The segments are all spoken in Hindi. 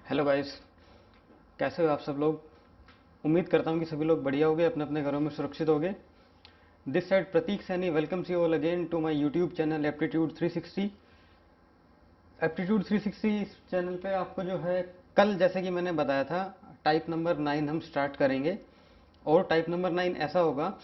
हेलो गाइस, कैसे हो आप सब लोग। उम्मीद करता हूँ कि सभी लोग बढ़िया होंगे, अपने अपने घरों में सुरक्षित होंगे। This side Prateek Saini welcomes you all again to my YouTube channel aptitude 360। Aptitude 360 इस चैनल पे आपको जो है, कल जैसे कि मैंने बताया था, टाइप नंबर 9 हम स्टार्ट करेंगे। और टाइप नंबर 9 ऐसा होगा,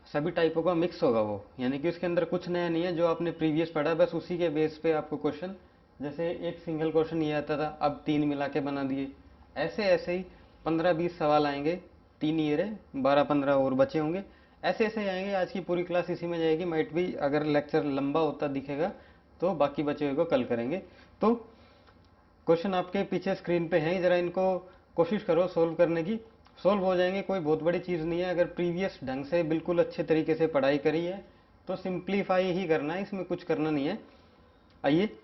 सभी टाइपों का मिक्स होगा वो, यानी कि उसके अंदर कुछ नया नहीं है। जो आपने प्रीवियस पढ़ा बस उसी के बेस पे आपको क्वेश्चन, जैसे एक सिंगल क्वेश्चन ये आता था, अब तीन मिला के बना दिए। ऐसे ऐसे ही 15-20 सवाल आएंगे, तीन ये रहे, 12-15 और बचे होंगे। ऐसे ऐसे ही आएंगे, आज की पूरी क्लास इसी में जाएगी। माइट भी अगर लेक्चर लंबा होता दिखेगा तो बाकी बचे हुए को कल करेंगे। तो क्वेश्चन आपके पीछे स्क्रीन पे हैं, ज़रा इनको कोशिश करो सोल्व करने की। सोल्व हो जाएंगे, कोई बहुत बड़ी चीज़ नहीं है। अगर प्रीवियस ढंग से बिल्कुल अच्छे तरीके से पढ़ाई करी है तो सिंप्लीफाई ही करना है, इसमें कुछ करना नहीं है। आइए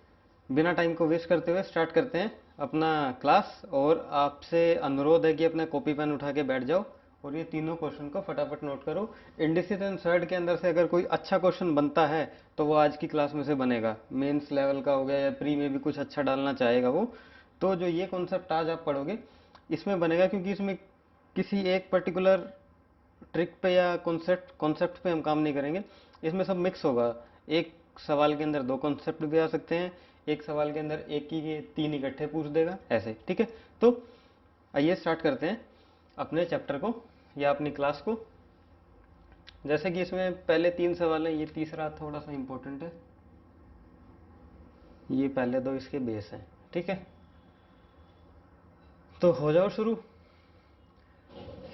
बिना टाइम को वेस्ट करते हुए स्टार्ट करते हैं अपना क्लास। और आपसे अनुरोध है कि अपना कॉपी पेन उठा के बैठ जाओ और ये तीनों क्वेश्चन को फटाफट नोट करो। इंडिसिस एंड सर्ड के अंदर से अगर कोई अच्छा क्वेश्चन बनता है तो वो आज की क्लास में से बनेगा। मेंस लेवल का हो गया या प्री में भी कुछ अच्छा डालना चाहेगा वो, तो जो ये कॉन्सेप्ट आज आप पढ़ोगे इसमें बनेगा, क्योंकि इसमें किसी एक पर्टिकुलर ट्रिक पे या कॉन्सेप्ट कॉन्सेप्ट पे हम काम नहीं करेंगे। इसमें सब मिक्स होगा। एक सवाल के अंदर दो कॉन्सेप्ट भी आ सकते हैं, एक सवाल के अंदर एक की के तीन इकट्ठे पूछ देगा, ऐसे। ठीक है, तो आइए स्टार्ट करते हैं अपने चैप्टर को या अपनी क्लास को। जैसे कि इसमें पहले तीन सवाल हैं, ये तीसरा थोड़ा सा इम्पोर्टेंट है। ये पहले दो इसके बेस हैं। ठीक है, तो हो जाओ शुरू।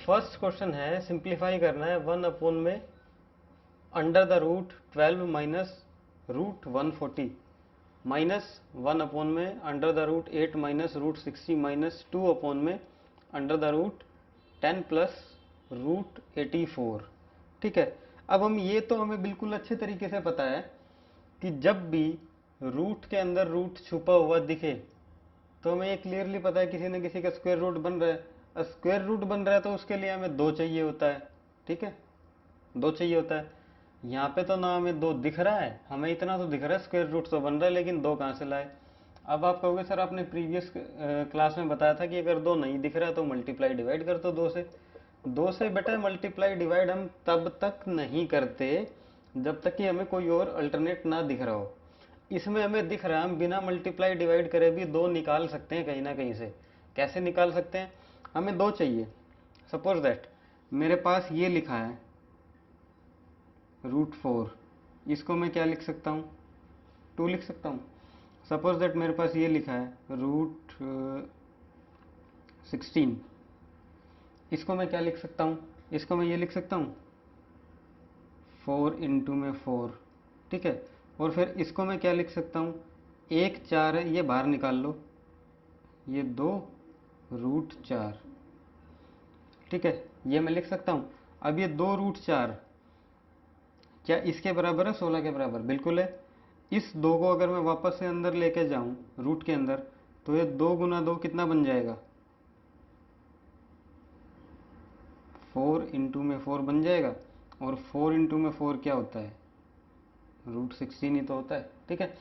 फर्स्ट क्वेश्चन है, सिंप्लीफाई करना है 1 में under the root 12 minus root 140 minus 1 में under the root 8 minus root 60 minus 2 में under the root 10 plus root 84। ठीक है, अब हम ये तो हमें बिल्कुल अच्छे तरीके से पता है कि जब भी रूट के अंदर रूट छुपा हुआ दिखे तो हमें ये क्लियरली पता है किसी न किसी का स्क्वायर रूट बन रहा है। स्क्वायर रूट बन रहा है तो उसके लिए हमें दो चाहिए होता है। ठीक है, दो चाहिए होता है। यहाँ पे तो ना हमें दो दिख रहा है, हमें इतना तो दिख रहा है स्क्वायर रूट तो बन रहा है, लेकिन दो कहाँ से लाए। अब आप कहोगे सर आपने प्रीवियस क्लास में बताया था कि अगर दो नहीं दिख रहा है तो मल्टीप्लाई डिवाइड कर दो दो से। दो से बेटा मल्टीप्लाई डिवाइड हम तब तक नहीं करते जब तक कि हमें कोई और अल्टरनेट ना दिख रहा हो। इसमें हमें दिख रहा है, हम बिना मल्टीप्लाई डिवाइड करे भी दो निकाल सकते हैं कहीं ना कहीं से। कैसे निकाल सकते हैं, हमें दो चाहिए। सपोज दैट मेरे पास ये लिखा है रूट 4, इसको मैं क्या लिख सकता हूँ, 2 लिख सकता हूँ। सपोज दैट मेरे पास ये लिखा है रूट 16, इसको मैं क्या लिख सकता हूँ, इसको मैं ये लिख सकता हूँ 4 × 4। ठीक है, और फिर इसको मैं क्या लिख सकता हूँ, 1 4 है, ये बाहर निकाल लो, ये 2 रूट 4। ठीक है, ये मैं लिख सकता हूँ। अब ये 2 रूट 4 क्या इसके बराबर है, 16 के बराबर? बिल्कुल है। इस दो को अगर मैं वापस से अंदर लेके जाऊं रूट के अंदर, तो ये 2 × 2 कितना बन जाएगा, 4 × 4 बन जाएगा। और 4 × 4 क्या होता है, रूट 16 ही तो होता है। ठीक है,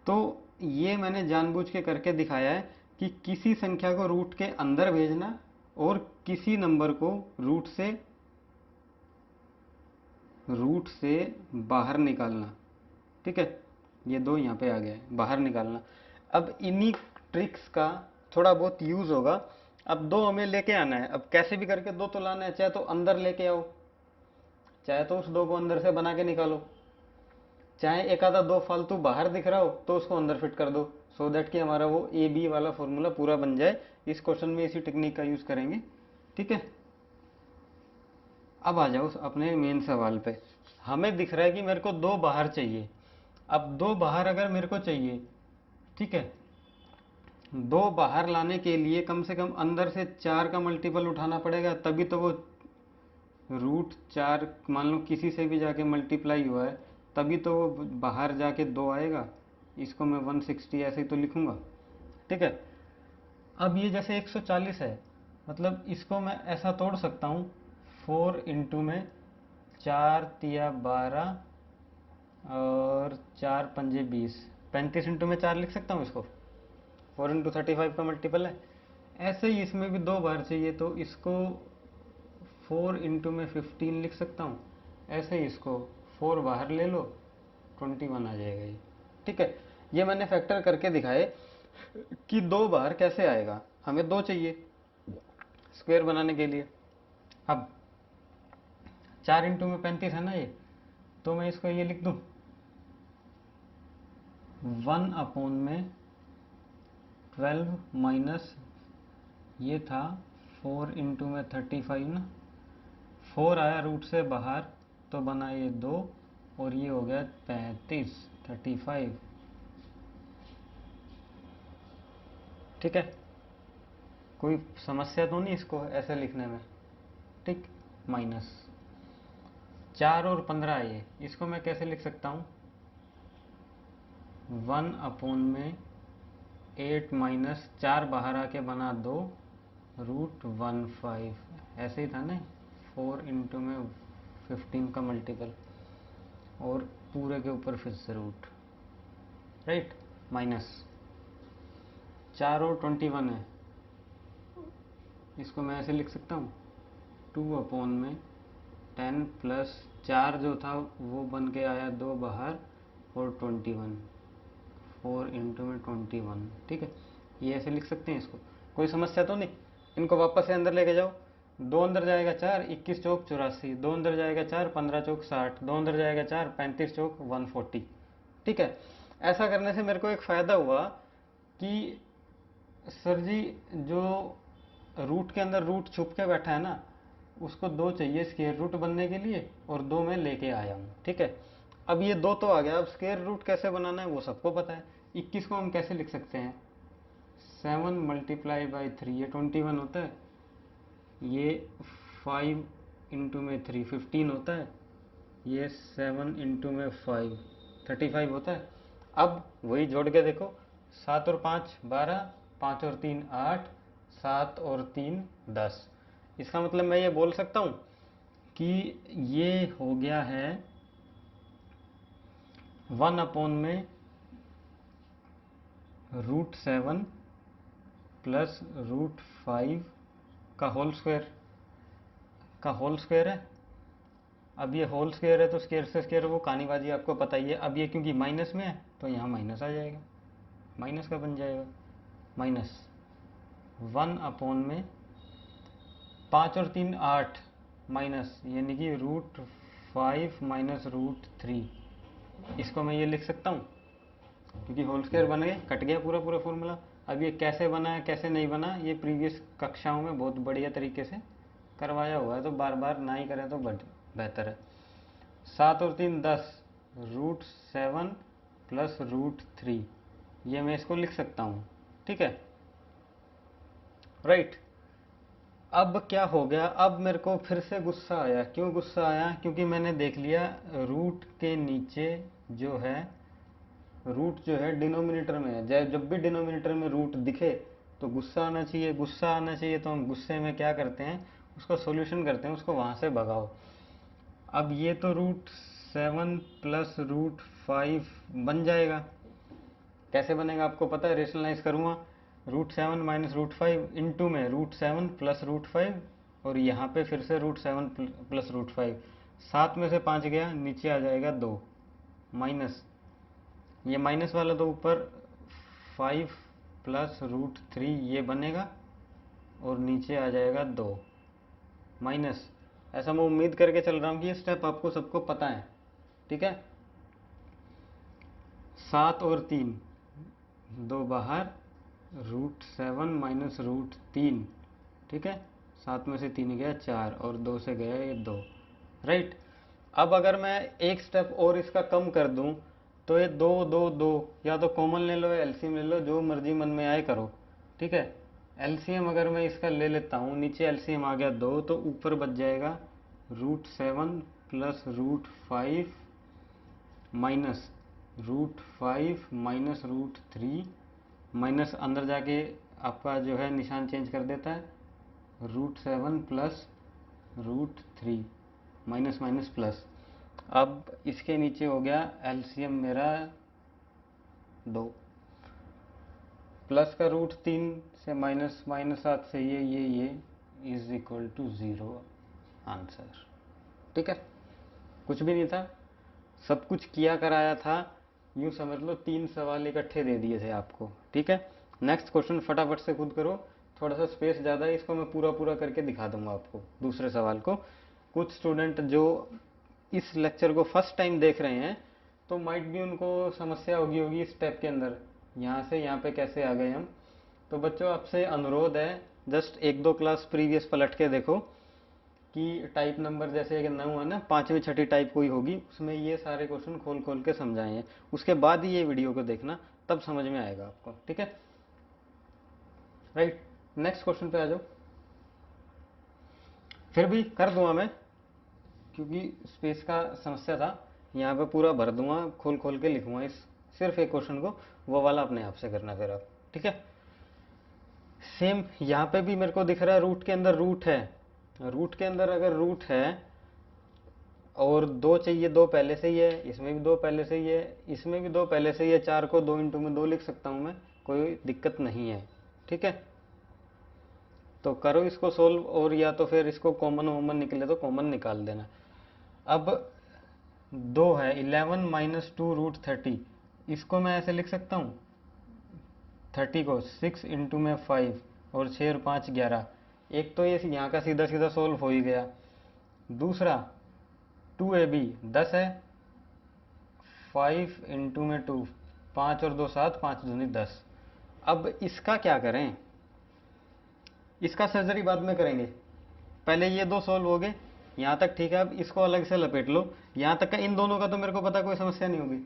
तो ये मैंने जानबूझ के करके दिखाया है कि किसी संख्या को रूट के अंदर भेजना और किसी नंबर को रूट से बाहर निकालना। ठीक है, ये दो यहाँ पे आ गया है, बाहर निकालना। अब इन्हीं ट्रिक्स का थोड़ा बहुत यूज़ होगा। अब दो हमें लेके आना है, अब कैसे भी करके दो तो लाना है, चाहे तो अंदर लेके आओ, चाहे तो उस दो को अंदर से बना के निकालो, चाहे एक आधा दो फालतू बाहर दिख रहा हो तो उसको अंदर फिट कर दो, सो दैट कि हमारा वो ए बी वाला फॉर्मूला पूरा बन जाए। इस क्वेश्चन में इसी टेक्निक का यूज़ करेंगे। ठीक है, अब आ जाओ अपने मेन सवाल पे। हमें दिख रहा है कि मेरे को दो बाहर चाहिए। अब दो बाहर अगर मेरे को चाहिए, ठीक है, दो बाहर लाने के लिए कम से कम अंदर से 4 का मल्टीपल उठाना पड़ेगा, तभी तो वो रूट 4 मान लो किसी से भी जाके मल्टीप्लाई हुआ है, तभी तो वो बाहर जाके 2 आएगा। इसको मैं 160 ऐसे ही तो लिखूंगा। ठीक है, अब ये जैसे 140 है, मतलब इसको मैं ऐसा तोड़ सकता हूँ 4 × 4 × 3 = 12 और 4 × 5 = 20, 35 × 4 लिख सकता हूँ इसको। 4 इंटू 35 का मल्टीपल है। ऐसे ही इसमें भी 2 बार चाहिए, तो इसको 4 इंटू में 15 लिख सकता हूँ। ऐसे ही इसको 4 बाहर ले लो, 21 आ जाएगा ये। ठीक है, ये मैंने फैक्टर करके दिखाए कि 2 बार कैसे आएगा। हमें 2 चाहिए स्क्वायर बनाने के लिए। अब 4 इंटू में 35 है ना ये, तो मैं इसको ये लिख दूँ 1 अपॉन में 12 माइनस ये था 4 इंटू में 35 ना, 4 आया रूट से बाहर तो बना ये 2 और ये हो गया 35। ठीक है, कोई समस्या तो नहीं इसको ऐसे लिखने में। ठीक, माइनस 4 और 15 ये, इसको मैं कैसे लिख सकता हूँ 1 अपॉन में 8 माइनस 4 बाहर आके बना 2 रूट 15। ऐसे ही था ना, 4 इंटू में 15 का मल्टीपल और पूरे के ऊपर फिर से रूट, राइट। माइनस 4 और 21 है, इसको मैं ऐसे लिख सकता हूँ 2 अपॉन में 10 प्लस 4 जो था वो बन के आया 2 बाहर और 21, 4 इंटू में 21। ठीक है, ये ऐसे लिख सकते हैं इसको, कोई समस्या तो नहीं। इनको वापस से अंदर लेके जाओ, 2 अंदर जाएगा 4, 21 चौक 84, 2 अंदर जाएगा 4, 15 चौक 60, 2 अंदर जाएगा 4, 35 चौक 140। ठीक है, ऐसा करने से मेरे को एक फ़ायदा हुआ कि सर जी जो रूट के अंदर रूट छुप के बैठा है ना, उसको 2 चाहिए स्क्वायर रूट बनने के लिए और 2 मैं लेके आया हूँ। ठीक है, अब ये 2 तो आ गया, अब स्क्वायर रूट कैसे बनाना है वो सबको पता है। 21 को हम कैसे लिख सकते हैं 7 मल्टीप्लाई बाई 3, ये 21 होता है। ये 5 इंटू में 3 15 होता है। ये 7 इंटू में 5 35 होता है। अब वही जोड़ के देखो, 7 और 5 12, 5 और 3 8, 7 और 3 10। इसका मतलब मैं ये बोल सकता हूँ कि ये हो गया है 1 अपॉन में √7 प्लस √5 का होल स्क्वायर है। अब ये होल स्क्वायर है तो स्क्वायर से स्क्वायर वो कहानीबाजी आपको पता ही है। अब ये क्योंकि माइनस में है तो यहाँ माइनस आ जाएगा, माइनस का बन जाएगा माइनस 1 अपॉन में 5 और 3 8 माइनस यानी कि √5 माइनस √3। इसको मैं ये लिख सकता हूँ क्योंकि होल स्क्वायर बन गए, कट गया पूरा पूरा फॉर्मूला। अब ये कैसे बना है कैसे नहीं बना ये प्रीवियस कक्षाओं में बहुत बढ़िया तरीके से करवाया हुआ है, तो बार बार ना ही करें तो बेहतर है। 7 और 3 10, √7 प्लस √3, ये मैं इसको लिख सकता हूँ। ठीक है, राइट। अब क्या हो गया, अब मेरे को फिर से गुस्सा आया। क्यों गुस्सा आया, क्योंकि मैंने देख लिया रूट के नीचे जो है, रूट जो है डिनोमिनेटर में है। जब भी डिनोमिनेटर में रूट दिखे तो गुस्सा आना चाहिए, गुस्सा आना चाहिए। तो हम गुस्से में क्या करते हैं, उसका सॉल्यूशन करते हैं, उसको वहाँ से भगाओ। अब ये तो √7 प्लस √5 बन जाएगा। कैसे बनेगा आपको पता है, रेशनलाइज करूँगा √7 माइनस √5 इंटू में √7 प्लस √5 और यहाँ पे फिर से √7 प्लस √5। 7 में से 5 गया, नीचे आ जाएगा 2 माइनस, ये माइनस वाला तो ऊपर 5 प्लस √3 ये बनेगा और नीचे आ जाएगा 2 माइनस। ऐसा मैं उम्मीद करके चल रहा हूँ कि ये स्टेप आपको सबको पता है। ठीक है, 7 और 3 2 बाहर, √7 माइनस √3। ठीक है, 7 में से 3 गया 4 और 2 से गया ये 2, राइट। अब अगर मैं एक स्टेप और इसका कम कर दूं तो ये 2 2 2, या तो कॉमन ले लो या एलसीएम ले लो, जो मर्जी मन में आए करो। ठीक है, एलसीएम अगर मैं इसका ले लेता हूँ, नीचे एलसीएम आ गया 2 तो ऊपर बच जाएगा √7 प्लस √5 माइनस √5 माइनस √3, माइनस अंदर जाके आपका जो है निशान चेंज कर देता है, √7 प्लस √3 माइनस माइनस प्लस। अब इसके नीचे हो गया एलसीएम मेरा 2, प्लस का रूट 3 से माइनस 7 से ये इज इक्वल टू 0 आंसर। ठीक है, कुछ भी नहीं था, सब कुछ किया कराया था, यूँ समझ लो 3 सवाल इकट्ठे दे दिए थे आपको। ठीक है, नेक्स्ट क्वेश्चन फटाफट से खुद करो, थोड़ा सा स्पेस ज़्यादा है, इसको मैं पूरा पूरा करके दिखा दूंगा आपको दूसरे सवाल को। कुछ स्टूडेंट जो इस लेक्चर को फर्स्ट टाइम देख रहे हैं तो माइट भी उनको समस्या होगी इस स्टेप के अंदर, यहाँ से यहाँ पे कैसे आ गए हम। तो बच्चों आपसे अनुरोध है, जस्ट 1-2 क्लास प्रीवियस पलट के देखो कि टाइप नंबर जैसे कि 9 है ना, 5वीं 6ठी टाइप कोई होगी, उसमें ये सारे क्वेश्चन खोल खोल के समझाए हैं, उसके बाद ही ये वीडियो को देखना, तब समझ में आएगा आपको। ठीक है, राइट, नेक्स्ट क्वेश्चन पे आ जाओ। फिर भी कर दूंगा मैं, क्योंकि स्पेस का समस्या था, यहाँ पे पूरा भर दूंगा, खोल खोल के लिखूंगा इस सिर्फ एक क्वेश्चन को, वो वाला अपने आप से करना फिर आप। ठीक है, सेम यहाँ पे भी मेरे को दिख रहा है रूट के अंदर रूट है, रूट के अंदर अगर रूट है और 2 चाहिए, 2 पहले से ही है, इसमें भी 2 पहले से ही है, इसमें भी 2 पहले से ही है, 4 को 2 इंटू में 2 लिख सकता हूँ मैं, कोई दिक्कत नहीं है। ठीक है, तो करो इसको सोल्व, और या तो फिर इसको कॉमन वॉमन निकले तो कॉमन निकाल देना। अब 2 है, 11 माइनस 2 रूट 30, इसको मैं ऐसे लिख सकता हूँ, 30 को 6 इंटू में 5 और 6 और 5 11, एक तो ये यहाँ का सीधा सीधा सोल्व हो ही गया। दूसरा 2ab 10 है, 5 इंटू में 2, 5 और 2 7, 5 दूनी 10। अब इसका क्या करें, इसका सर्जरी बाद में करेंगे, पहले ये 2 सोल्व हो गए, यहाँ तक ठीक है। अब इसको अलग से लपेट लो, यहाँ तक का इन दोनों का तो मेरे को पता कोई समस्या नहीं होगी।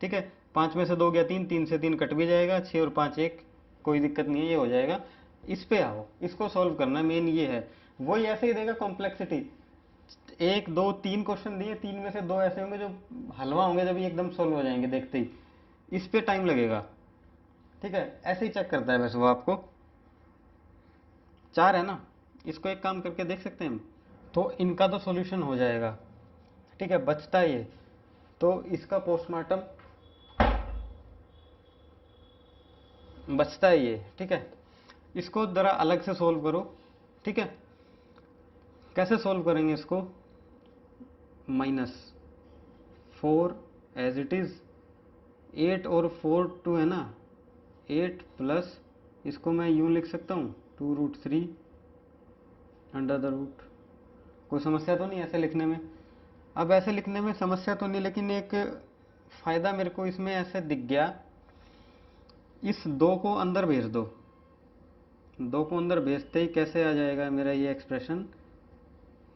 ठीक है, 5 में से 2 गया 3, 3 से 3 कट भी जाएगा, 6 और 5 1, कोई दिक्कत नहीं है, ये हो जाएगा। इस पे आओ, इसको सोल्व करना मेन ये है, वही ऐसे ही देगा कॉम्प्लेक्सिटी। 1 2 3 क्वेश्चन दिए, 3 में से 2 ऐसे होंगे जो हलवा होंगे, जब ये एकदम सोल्व हो जाएंगे देखते ही, इस पे टाइम लगेगा। ठीक है, ऐसे ही चेक करता है वैसे वो आपको। 4 है ना, इसको एक काम करके देख सकते हैं हम, तो इनका तो सॉल्यूशन हो जाएगा। ठीक है, बचता है ये, तो इसका पोस्टमार्टम बचता है ये। ठीक है, इसको ज़रा अलग से सोल्व करो। ठीक है, कैसे सोल्व करेंगे इसको, -4 एज इट इज़, 8 और 4 2 है ना, 8 प्लस इसको मैं यूँ लिख सकता हूँ 2 रूट 3 अंडर द रूट। कोई समस्या तो नहीं ऐसे लिखने में, अब ऐसे लिखने में समस्या तो नहीं, लेकिन एक फ़ायदा मेरे को इसमें ऐसे दिख गया, इस 2 को अंदर भेज दो, 2 को अंदर भेजते ही कैसे आ जाएगा मेरा ये एक्सप्रेशन,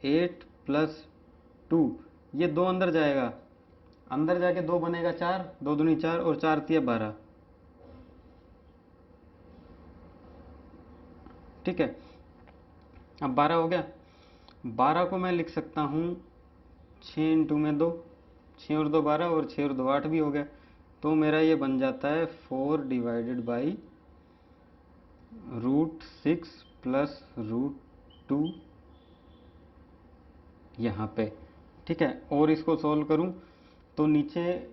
8 प्लस 2, ये 2 अंदर जाएगा, अंदर जाके 2 बनेगा 4, 2 दूनी 4 और 4 तिया 12। ठीक है, अब 12 हो गया, 12 को मैं लिख सकता हूँ 6 इंटू में 2, 6 और 2 12 और 6 और 2 8 भी हो गया, तो मेरा ये बन जाता है 4 divided by root 6 plus root 2 यहाँ पे। ठीक है, और इसको सोल्व करूँ तो नीचे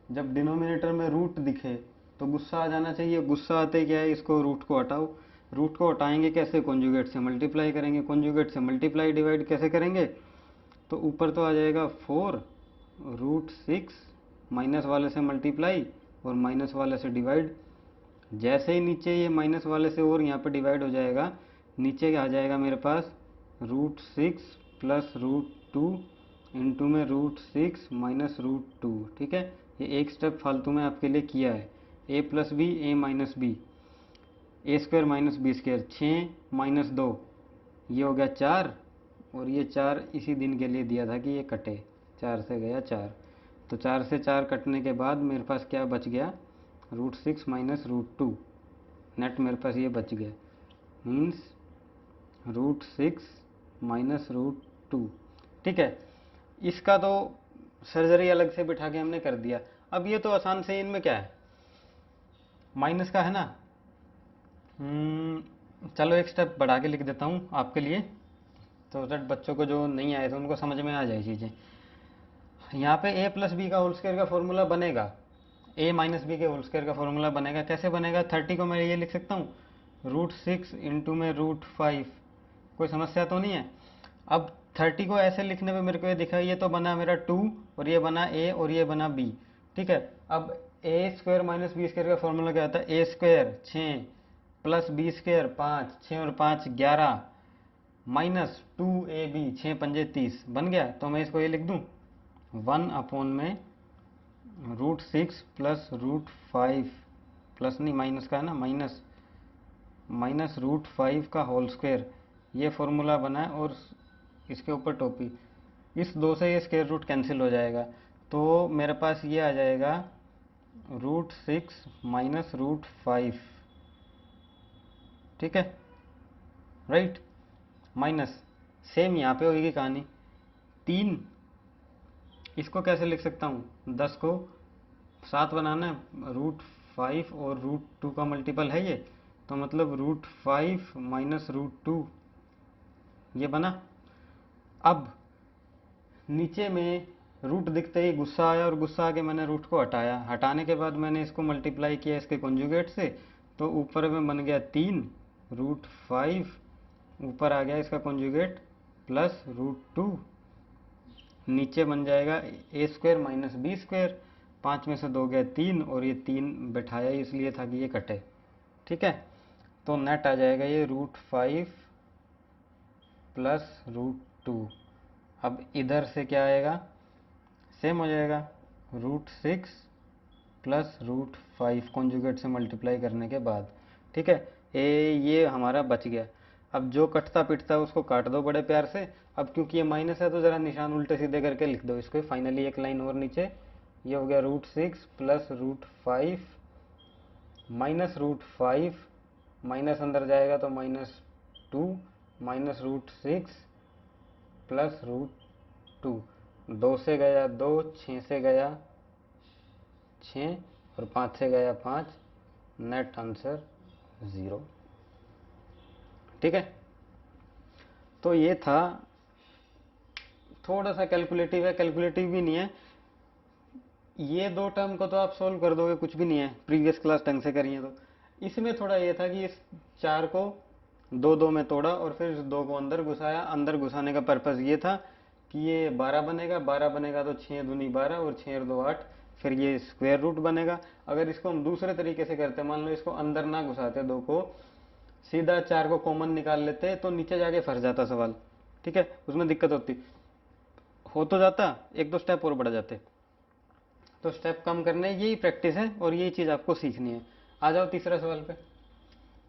जब डिनोमिनेटर में रूट दिखे तो गुस्सा आ जाना चाहिए, गुस्सा आते क्या है, इसको रूट को हटाओ, रूट को हटाएंगे कैसे, कॉन्जुगेट से मल्टीप्लाई करेंगे, कॉन्जुगेट से मल्टीप्लाई डिवाइड कैसे करेंगे, तो ऊपर तो आ जाएगा 4 रूट 6, माइनस वाले से मल्टीप्लाई और माइनस वाले से डिवाइड, जैसे ही नीचे ये माइनस वाले से और यहाँ पे डिवाइड हो जाएगा, नीचे आ जाएगा मेरे पास रूट 6 प्लस रूट 2 इंटू में रूट 6 माइनस रूट 2। ठीक है, ये एक स्टेप फालतू में आपके लिए किया है, a plus B A minus B, A square minus B square, 6 minus 2, ये हो गया 4, और ये 4 इसी दिन के लिए दिया था कि ये कटे, 4 से गया 4, तो 4 से 4 कटने के बाद मेरे पास क्या बच गया, रूट 6 माइनस रूट 2, नेट मेरे पास ये बच गया, मीन्स रूट 6 माइनस रूट 2। ठीक है, इसका तो सर्जरी अलग से बिठा के हमने कर दिया। अब ये तो आसान से, इनमें क्या है, माइनस का है ना, चलो एक स्टेप बढ़ा के लिख देता हूँ आपके लिए, तो दैट बच्चों को जो नहीं आए तो उनको समझ में आ जाए चीज़ें। यहाँ पे a प्लस बी का होल स्क्वायर का फॉर्मूला बनेगा, ए माइनस बी के होल स्क्वायर का फॉर्मूला बनेगा। कैसे बनेगा? 30 को मैं ये लिख सकता हूँ √6 इंटू में √5। कोई समस्या तो नहीं है? अब 30 को ऐसे लिखने में मेरे को ये दिखा, ये तो बना मेरा 2 और ये बना ए और ये बना बी। ठीक है, अब ए स्क्वायर माइनस बी स्क्वायर का फॉर्मूला क्या आता है? ए स्क्वायर 6 प्लस बी स्क्वायर 5, 6 और 5 11 माइनस 2ab, 6 पंजे 30 बन गया। तो मैं इसको ये लिख दूँ 1 अपॉन में √6 प्लस √5 प्लस नहीं माइनस का है ना, माइनस √5 का होल स्क्वायर। ये फॉर्मूला बना है और इसके ऊपर टोपी। इस 2 से ये स्क्वायर रूट कैंसिल हो जाएगा, तो मेरे पास ये आ जाएगा √6 माइनस √5। ठीक है, राइट। माइनस सेम यहाँ पे होगी कहानी। 3, इसको कैसे लिख सकता हूँ? 10 को 7 बनाना है, √5 और √2 का मल्टीपल है ये, तो मतलब √5 माइनस √2 ये बना। अब नीचे में रूट दिखते ही गुस्सा आया और गुस्सा आके मैंने रूट को हटाया। हटाने के बाद मैंने इसको मल्टीप्लाई किया इसके कॉन्जुगेट से, तो ऊपर में बन गया 3 √5, ऊपर आ गया इसका कॉन्जुगेट प्लस √2, नीचे बन जाएगा ए स्क्वायर माइनस बी स्क्वायर। 5 में से 2 गया 3 और ये 3 बैठाया इसलिए था कि ये कटे। ठीक है, तो नेट आ जाएगा ये √5 प्लस √2। अब इधर से क्या आएगा? सेम हो जाएगा √6 प्लस √5 कॉन्जुगेट से मल्टीप्लाई करने के बाद। ठीक है, ये हमारा बच गया। अब जो कटता पिटता है उसको काट दो बड़े प्यार से। अब क्योंकि ये माइनस है तो ज़रा निशान उल्टे सीधे करके लिख दो इसको। फाइनली एक लाइन और नीचे, ये हो गया √6 प्लस √5 माइनस √5, माइनस अंदर जाएगा तो -2 माइनस √6 प्लस √2। 2 से गया 2, 6 से गया 6 और 5 से गया 5, नेट आंसर 0। ठीक है, तो ये था। थोड़ा सा कैलकुलेटिव है, कैलकुलेटिव भी नहीं है। ये 2 टर्म को तो आप सोल्व कर दोगे, कुछ भी नहीं है, प्रीवियस क्लास ढंग से करिए। तो इसमें थोड़ा ये था कि इस 4 को 2 में तोड़ा और फिर इस 2 को अंदर घुसाया। अंदर घुसाने का पर्पज़ ये था कि ये 12 बनेगा, 12 बनेगा तो 6 दूनी 12 और 6 और 2 8, फिर ये स्क्वायर रूट बनेगा। अगर इसको हम दूसरे तरीके से करते, मान लो इसको अंदर ना घुसाते 2 को, सीधा 4 को कॉमन निकाल लेते, तो नीचे जाके फंस जाता सवाल। ठीक है, उसमें दिक्कत होती, हो तो जाता, 1-2 स्टेप और बढ़ जाते। तो स्टेप कम करने, यही प्रैक्टिस है और यही चीज़ आपको सीखनी है। आ जाओ तीसरा सवाल पे।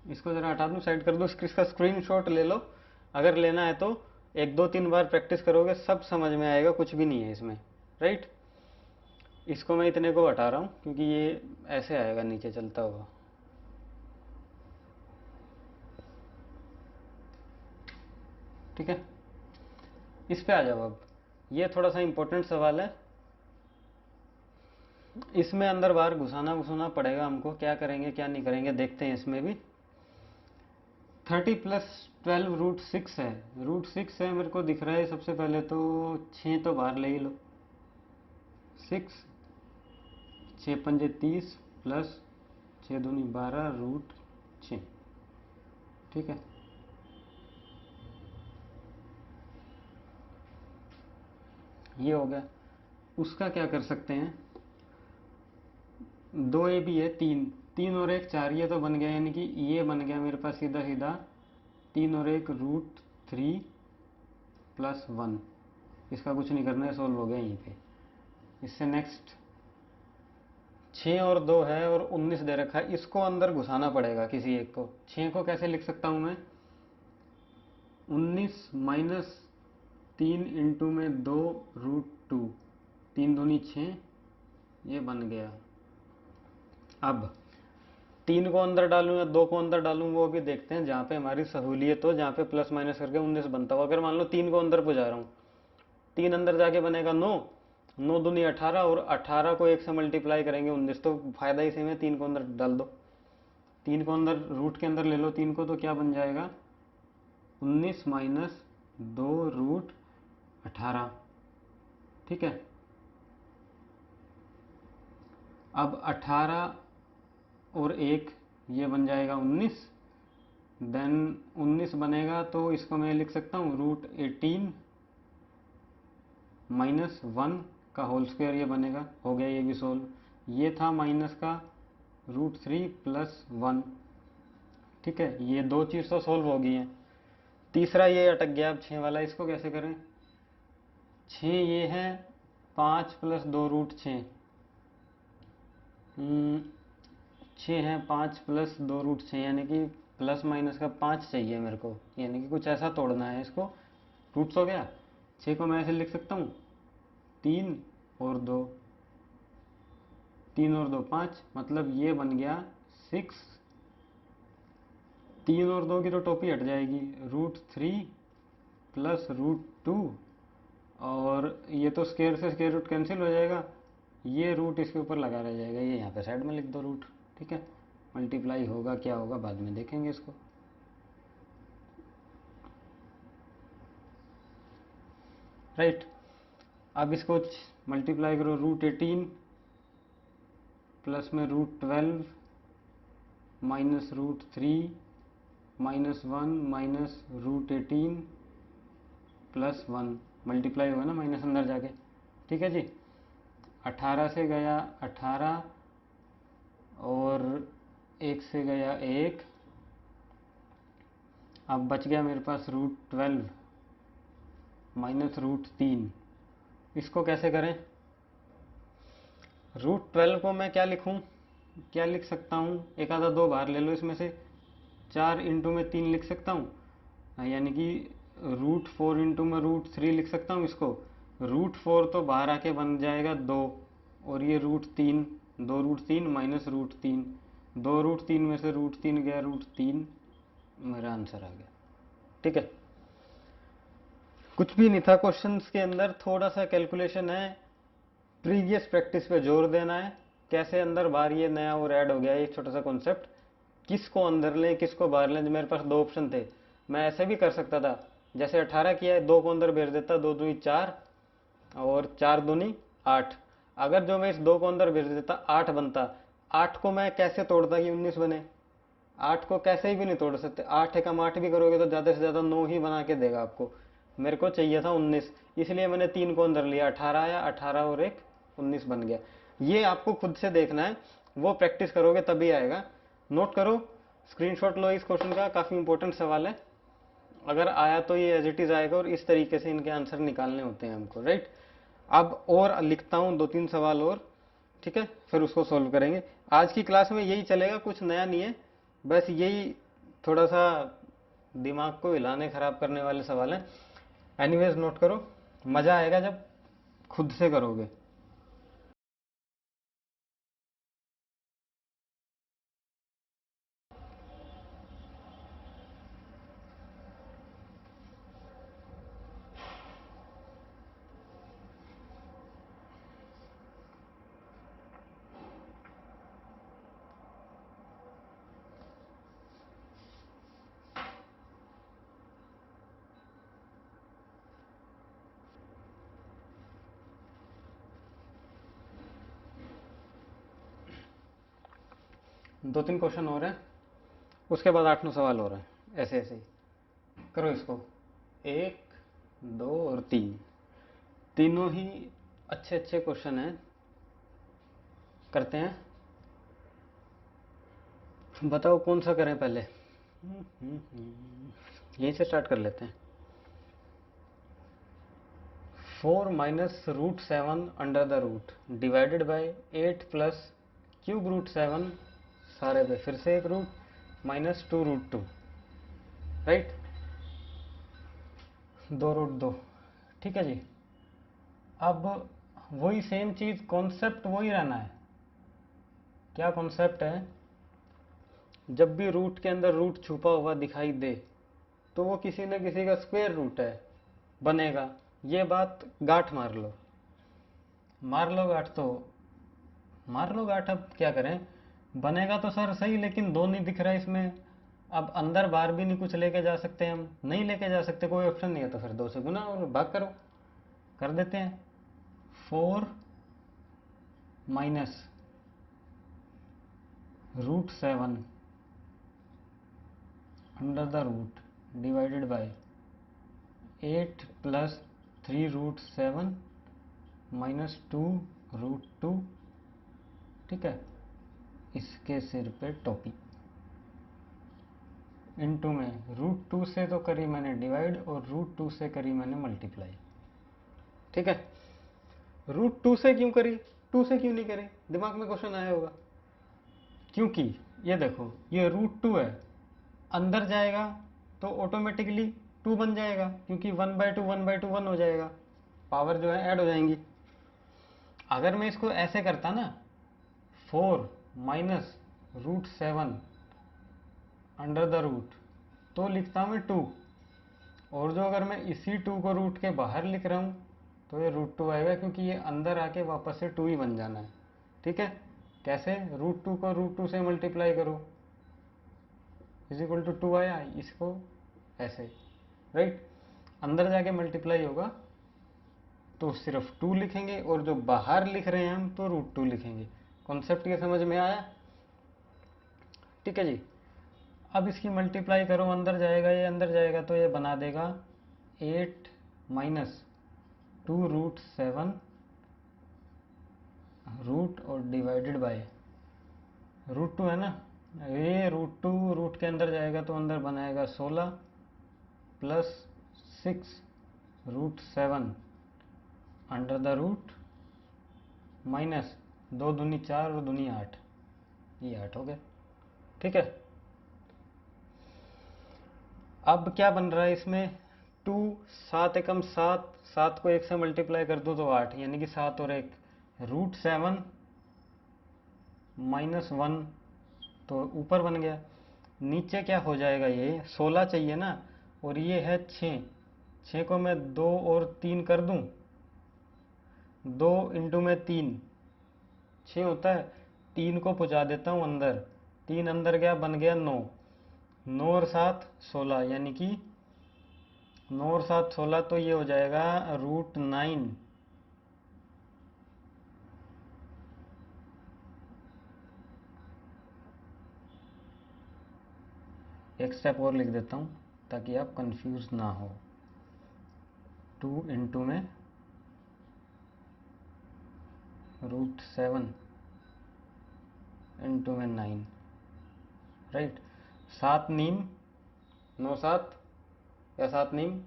इसको ज़रा हटा दूँ, साइड कर दूँ, इसका स्क्रीनशॉट ले लो अगर लेना है तो। 1-2-3 बार प्रैक्टिस करोगे सब समझ में आएगा, कुछ भी नहीं है इसमें, राइट। इसको मैं इतने को हटा रहा हूँ क्योंकि ये ऐसे आएगा नीचे चलता हुआ। ठीक है, इस पे आ जाओ। अब ये थोड़ा सा इंपॉर्टेंट सवाल है, इसमें अंदर बाहर घुसाना घुसाना पड़ेगा हमको। क्या करेंगे क्या नहीं करेंगे देखते हैं इसमें भी। 30 प्लस 12 √6 है। √6 है मेरे को दिख रहा है सबसे पहले तो। 6 तो बाहर ले ही लो, 6, 6 पंजे 30 प्लस 6 दूनी 12 √6। ठीक है, ये हो गया। उसका क्या कर सकते हैं? 2ab है, 3, 3 और 1 4, ये तो बन गया, यानी कि ये बन गया मेरे पास सीधा सीधा 3 और 1 √3 प्लस 1। इसका कुछ नहीं करना है, सोल्व हो गया यहीं पे। इससे नेक्स्ट 6 और 2 है और 19 दे रखा है, इसको अंदर घुसाना पड़ेगा किसी एक को। 6 को कैसे लिख सकता हूँ मैं? 19 माइनस 3 इंटू में 2 √2, 3 दूनी 6, ये बन गया। अब 3 को अंदर डालूं या 2 को अंदर डालूं वो भी देखते हैं, जहाँ पे हमारी सहूलियत हो, जहाँ पे प्लस माइनस करके 19 बनता हो। अगर मान लो 3 को अंदर पुजा रहा हूँ, 3 अंदर जाके बनेगा 9, 9 दूनी 18 और 18 को 1 से मल्टीप्लाई करेंगे 19, तो फायदा इसी में 3 को अंदर डाल दो। 3 को अंदर रूट के अंदर ले लो 3 को, तो क्या बन जाएगा? 19 माइनस 2 √18। ठीक है, अब 18 और 1 ये बन जाएगा 19। देन 19 बनेगा तो इसको मैं लिख सकता हूँ √18 माइनस 1 का होल स्क्वायर, ये बनेगा। हो गया ये भी सोल्व। ये था माइनस का √3 प्लस 1। ठीक है, ये दो चीज़ तो सोल्व हो गई हैं। तीसरा ये अटक गया अब 6 वाला, इसको कैसे करें। 6 ये है 5 प्लस 2 √6, 6 है 5 प्लस 2 √6, यानी कि प्लस माइनस का 5 चाहिए मेरे को, यानी कि कुछ ऐसा तोड़ना है इसको। रूट्स हो गया। 6 को मैं ऐसे लिख सकता हूँ 3 और 2, 3 और 2 5, मतलब ये बन गया 6। 3 और 2 की तो टोपी हट जाएगी, √3 प्लस √2, और ये तो स्क्वायर से स्क्वायर रूट कैंसिल हो जाएगा, ये रूट इसके ऊपर लगा रह जाएगा, ये यहाँ पे साइड में लिख दो रूट। ठीक है, मल्टीप्लाई होगा क्या होगा बाद में देखेंगे इसको। राइट, अब इसको मल्टीप्लाई करो, √18 प्लस में √12 minus √3 minus 1 minus √18 plus 1, multiply होगा ना माइनस अंदर जाके। ठीक है जी, 18 से गया 18 और 1 से गया 1, अब बच गया मेरे पास √12 माइनस √3। इसको कैसे करें। √12 को मैं क्या लिखूं, क्या लिख सकता हूँ, एक आधा दो बाहर ले लो इसमें से, 4 इंटू में 3 लिख सकता हूँ, यानी कि √4 इंटू में √3 लिख सकता हूँ इसको। √4 तो बाहर आके बन जाएगा 2, और ये √3, 2 √3 माइनस √3, 2 √3 में से √3 गया √3, मेरा आंसर आ गया। ठीक है, कुछ भी नहीं था क्वेश्चंस के अंदर, थोड़ा सा कैलकुलेशन है, प्रीवियस प्रैक्टिस पे जोर देना है। कैसे अंदर बाहर ये नया और ऐड हो गया एक छोटा सा कॉन्सेप्ट, किसको अंदर लें किसको बाहर लें। मेरे पास दो ऑप्शन थे, मैं ऐसे भी कर सकता था, जैसे 18 किया है, 2 को अंदर भेज देता, 2 दूनी 4 और 4 दूनी 8। अगर जो मैं इस 2 को अंदर भेज देता 8 बनता, 8 को मैं कैसे तोड़ता कि 19 बने। 8 को कैसे ही भी नहीं तोड़ सकते, 8 एकम 8 भी करोगे तो ज़्यादा से ज़्यादा 9 ही बना के देगा आपको। मेरे को चाहिए था 19, इसलिए मैंने 3 को अंदर लिया, 18 आया, 18 और 1 19 बन गया। ये आपको खुद से देखना है, वो प्रैक्टिस करोगे तभी आएगा। नोट करो, स्क्रीनशॉट लो इस क्वेश्चन का, काफ़ी इंपॉर्टेंट सवाल है। अगर आया तो ये एज इट इज़ आएगा, और इस तरीके से इनके आंसर निकालने होते हैं हमको। राइट, अब और लिखता हूँ 2-3 सवाल और, ठीक है, फिर उसको सोल्व करेंगे। आज की क्लास में यही चलेगा, कुछ नया नहीं है, बस यही थोड़ा सा दिमाग को हिलाने ख़राब करने वाले सवाल हैं। एनीवेज नोट करो, मज़ा आएगा जब खुद से करोगे। दो तीन क्वेश्चन हो रहे हैं, उसके बाद 8-9 सवाल हो रहे हैं, ऐसे ऐसे ही करो इसको। 1, 2 और 3, तीनों ही अच्छे अच्छे क्वेश्चन हैं, करते हैं। बताओ कौन सा करें पहले, यहीं से स्टार्ट कर लेते हैं। 4 minus √7 under the root divided by 8 plus cube √7 सारे पे फिर से एक रूट माइनस 2 √2। राइट, 2 √2। ठीक है जी, अब वही सेम चीज़, कॉन्सेप्ट वही रहना है। क्या कॉन्सेप्ट है, जब भी रूट के अंदर रूट छुपा हुआ दिखाई दे तो वो किसी न किसी का स्क्वायर रूट है, बनेगा। ये बात गांठ मार लो, मार लो गांठ, तो मार लो गांठ। अब क्या करें, बनेगा तो सर सही, लेकिन दो नहीं दिख रहा है इसमें। अब अंदर बाहर भी नहीं कुछ लेके जा सकते, हम नहीं लेके जा सकते, कोई ऑप्शन नहीं है, तो फिर 2 से गुना और भाग करो, कर देते हैं। 4 minus √7 under the root divided by 8 + 3√7 minus 2√2, ठीक है, इसके सिर पे टोपी। इनटू में √2 से तो करी मैंने डिवाइड और √2 से करी मैंने मल्टीप्लाई, ठीक है। √2 से क्यों करी, 2 से क्यों नहीं करी, दिमाग में क्वेश्चन आया होगा। क्योंकि ये देखो, ये √2 है, अंदर जाएगा तो ऑटोमेटिकली 2 बन जाएगा, क्योंकि 1/2 1/2 1 हो जाएगा, पावर जो है ऐड हो जाएंगी। अगर मैं इसको ऐसे करता ना, 4 माइनस √7 अंडर द रूट, तो लिखता मैं 2, और जो अगर मैं इसी 2 को रूट के बाहर लिख रहा हूँ तो ये √2 आएगा, क्योंकि ये अंदर आके वापस से 2 ही बन जाना है, ठीक है। कैसे, √2 को √2 से मल्टीप्लाई करो इज इक्वल टू 2 आया, इसको ऐसे, राइट। अंदर जाके मल्टीप्लाई होगा तो सिर्फ 2 लिखेंगे, और जो बाहर लिख रहे हैं हम तो √2 लिखेंगे। कॉन्सेप्ट ये समझ में आया, ठीक है जी। अब इसकी मल्टीप्लाई करो, अंदर जाएगा, ये अंदर जाएगा तो ये बना देगा 8 माइनस 2√7 रूट और डिवाइडेड बाय √2 है ना, ये √2 रूट के अंदर जाएगा तो अंदर बनाएगा 16 plus 6√7 under the root minus 2 दूनी 4 और दूनी 8, ये 8 हो गया, ठीक है। अब क्या बन रहा है इसमें, 2 7 एकम 7, 7 को 1 से मल्टीप्लाई कर दो तो 8, यानी कि 7 और 1 √7 माइनस 1, तो ऊपर बन गया। नीचे क्या हो जाएगा, ये 16 चाहिए ना, और ये है 6, 6 को मैं 2 और 3 कर दूं, 2 इंटू में 3 6 होता है, 3 को पहुंचा देता हूँ अंदर, 3 अंदर गया, बन गया 9, 9 और 7 16, यानी कि 9 और 7 16, तो ये हो जाएगा √9। एक स्टेप और लिख देता हूँ ताकि आप कंफ्यूज ना हो, 2 इंटू में √7 इंटू में 9, राइट। 7 नीम 9 7 या 7 नीम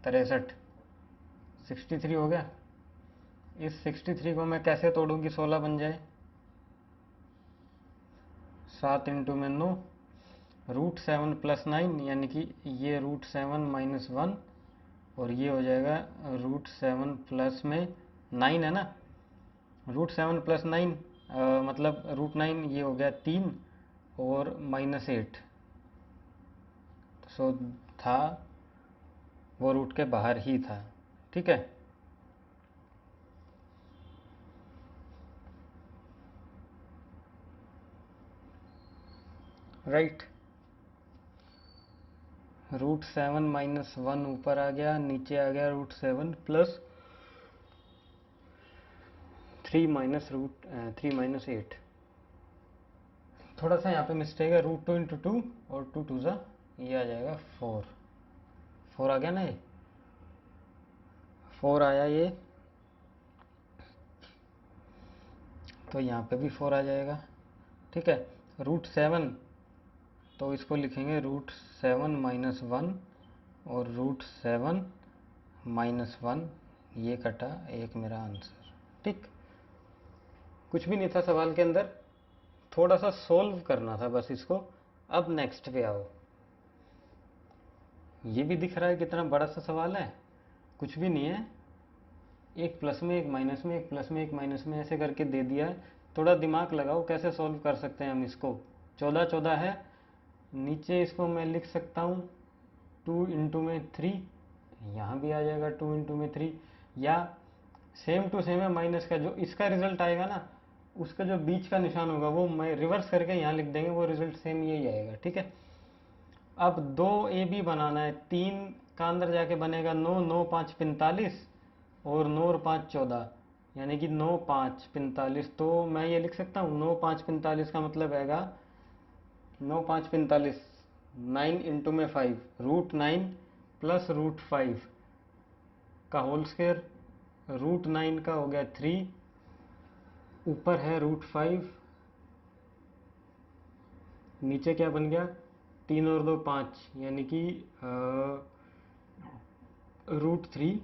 63, 63 हो गया। इस 63 को मैं कैसे तोड़ूं कि 16 बन जाए, 7 इंटू में 9, √7 प्लस 9, यानी कि ये √7 माइनस 1, और ये हो जाएगा √7 प्लस में 9 है ना, √7 प्लस 9 मतलब √9, ये हो गया 3 और माइनस 8, सो था वो रूट के बाहर ही था, ठीक है। राइट, √7 माइनस 1 ऊपर आ गया, नीचे आ गया √7 प्लस 3 माइनस 8। थोड़ा सा यहाँ पे मिस्टेक है, √2 इंटू 2 और 2 2 ज़ा, ये आ जाएगा 4, 4 आ गया ना, ये 4 आया ये, तो यहाँ पे भी 4 आ जाएगा, ठीक है। √7, तो इसको लिखेंगे √7 माइनस 1 और √7 माइनस 1, ये कटा एक मेरा आंसर, ठीक। कुछ भी नहीं था सवाल के अंदर, थोड़ा सा सोल्व करना था बस इसको। अब नेक्स्ट पे आओ, ये भी दिख रहा है कितना बड़ा सा सवाल है, कुछ भी नहीं है, एक प्लस में एक माइनस में, एक प्लस में एक माइनस में, ऐसे करके दे दिया है। थोड़ा दिमाग लगाओ कैसे सोल्व कर सकते हैं हम इसको। 14 14 है, नीचे इसको मैं लिख सकता हूँ 2 इंटू में 3, यहाँ भी आ जाएगा 2 इंटू में 3, या सेम टू सेम है, माइनस का जो इसका रिजल्ट आएगा ना, उसका जो बीच का निशान होगा वो मैं रिवर्स करके यहाँ लिख देंगे, वो रिजल्ट सेम यही आएगा, ठीक है। अब 2AB बनाना है, 3 का अंदर जाके बनेगा 9, 9 5 45 और 9 और 5 14, यानी कि 9 5 45। तो मैं ये लिख सकता हूँ 9 5 45 का मतलब हैगा 9 5 45 9 इंटू में 5 √9 प्लस √5 का होल स्क्वायर। √9 का हो गया 3, ऊपर है √5, नीचे क्या बन गया 3 और 2 5, यानी कि √3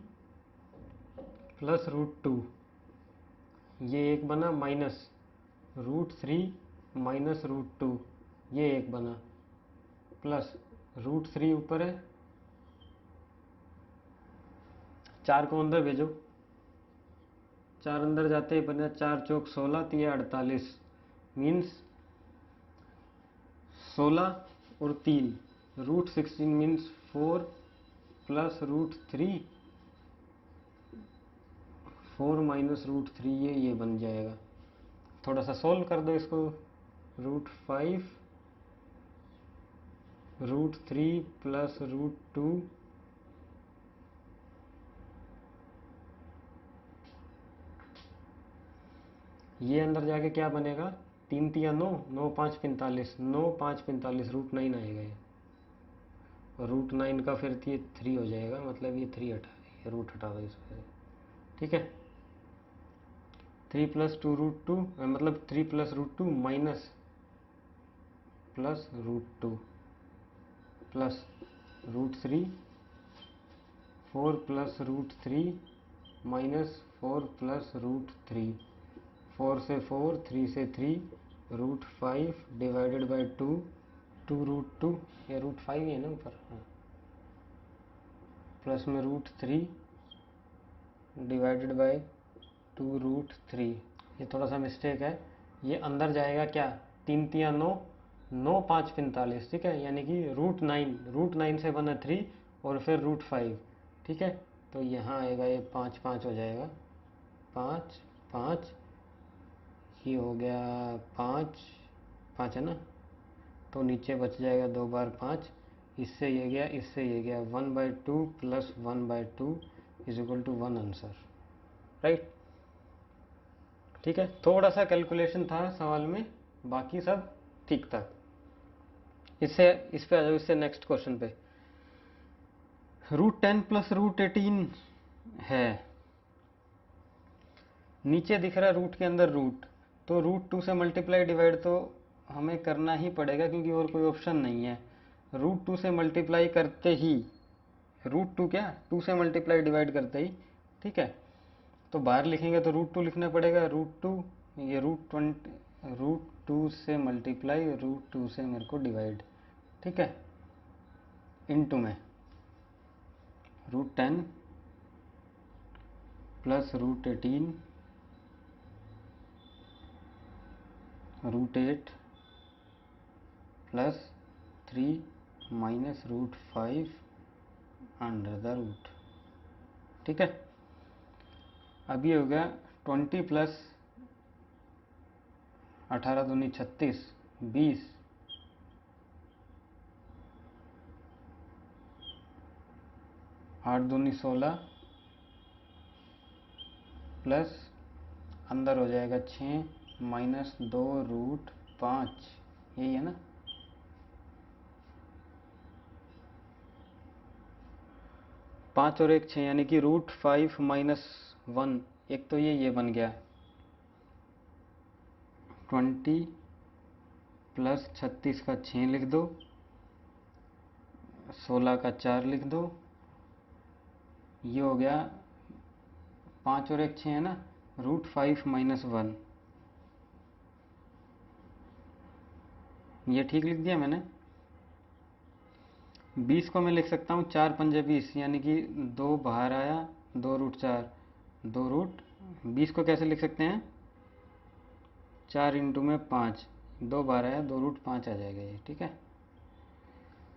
प्लस √2, ये एक बना, माइनस √3 माइनस √2, ये एक बना, प्लस √3 ऊपर है, 4 को अंदर भेजो, 4 अंदर जाते ही बना 4 चौक 16, 3 48, मीन्स 16 और 3 √16 मीन्स 4 प्लस √3, 4 माइनस √3, ये बन जाएगा। थोड़ा सा सोल्व कर दो इसको। √5 √3 प्लस √2, ये अंदर जाके क्या बनेगा 3 3 9, 9 5 45, 9 5 45 √9 आएगा ये, और √9 का फिर ये 3 हो जाएगा, मतलब ये 3 हटा ये रूट हटा दो इसमें से, ठीक है। 3 प्लस 2 √2, मतलब 3 plus √2 minus plus √2 plus √3, 4 plus √3 minus 4 plus √3, 4 से 4, 3 से 3, √5 डिवाइडेड बाई 2, 2 √2, या √5 ही है ना ऊपर, हाँ, प्लस में √3 डिवाइडेड बाई 2 √3। ये थोड़ा सा मिस्टेक है, ये अंदर जाएगा क्या 3 3 9, 9 5 45, ठीक है, यानी कि √9 से बना 3 और फिर √5, ठीक है। तो यहाँ आएगा ये 5 5 हो जाएगा, 5 5, ये हो गया 5 5 है ना, तो नीचे बच जाएगा 2 बार 5, इससे ये गया, इससे ये गया, 1/2 plus 1/2 is equal to 1 answer, right. ठीक है, थोड़ा सा कैलकुलेशन था सवाल में, बाकी सब ठीक था। इससे इस पे आ जाओ, इससे नेक्स्ट क्वेश्चन पे। √10 प्लस √18 है, नीचे दिख रहा है रूट के अंदर रूट, तो √2 से मल्टीप्लाई डिवाइड तो हमें करना ही पड़ेगा, क्योंकि और कोई ऑप्शन नहीं है। √2 से मल्टीप्लाई करते ही, √2 क्या 2 से मल्टीप्लाई डिवाइड करते ही, ठीक है, तो बाहर लिखेंगे तो √2 लिखना पड़ेगा, √2, ये √2 से मल्टीप्लाई √2 से मेरे को डिवाइड, ठीक है, इनटू में √10 plus √18 √8 plus 3 minus √5 under the root, ठीक है। अब ये हो गया 20 प्लस 18 दूनी 36, 20 8 दूनी 16 प्लस अंदर हो जाएगा 6 माइनस 2 √5, यही है ना, 5 और 1 6, यानी कि √5 माइनस 1, एक तो ये बन गया 20 प्लस 36 का 6 लिख दो, 16 का 4 लिख दो, ये हो गया 5 और 1 6 है ना, √5 माइनस 1, ये ठीक लिख दिया मैंने। 20 को मैं लिख सकता हूँ 4 पंजे 20, यानी कि 2 बाहर आया, 2 √4, 20 को कैसे लिख सकते हैं 4 इंटू में 5, 2 बाहर आया, 2 √5 आ जाएगा ये, ठीक है,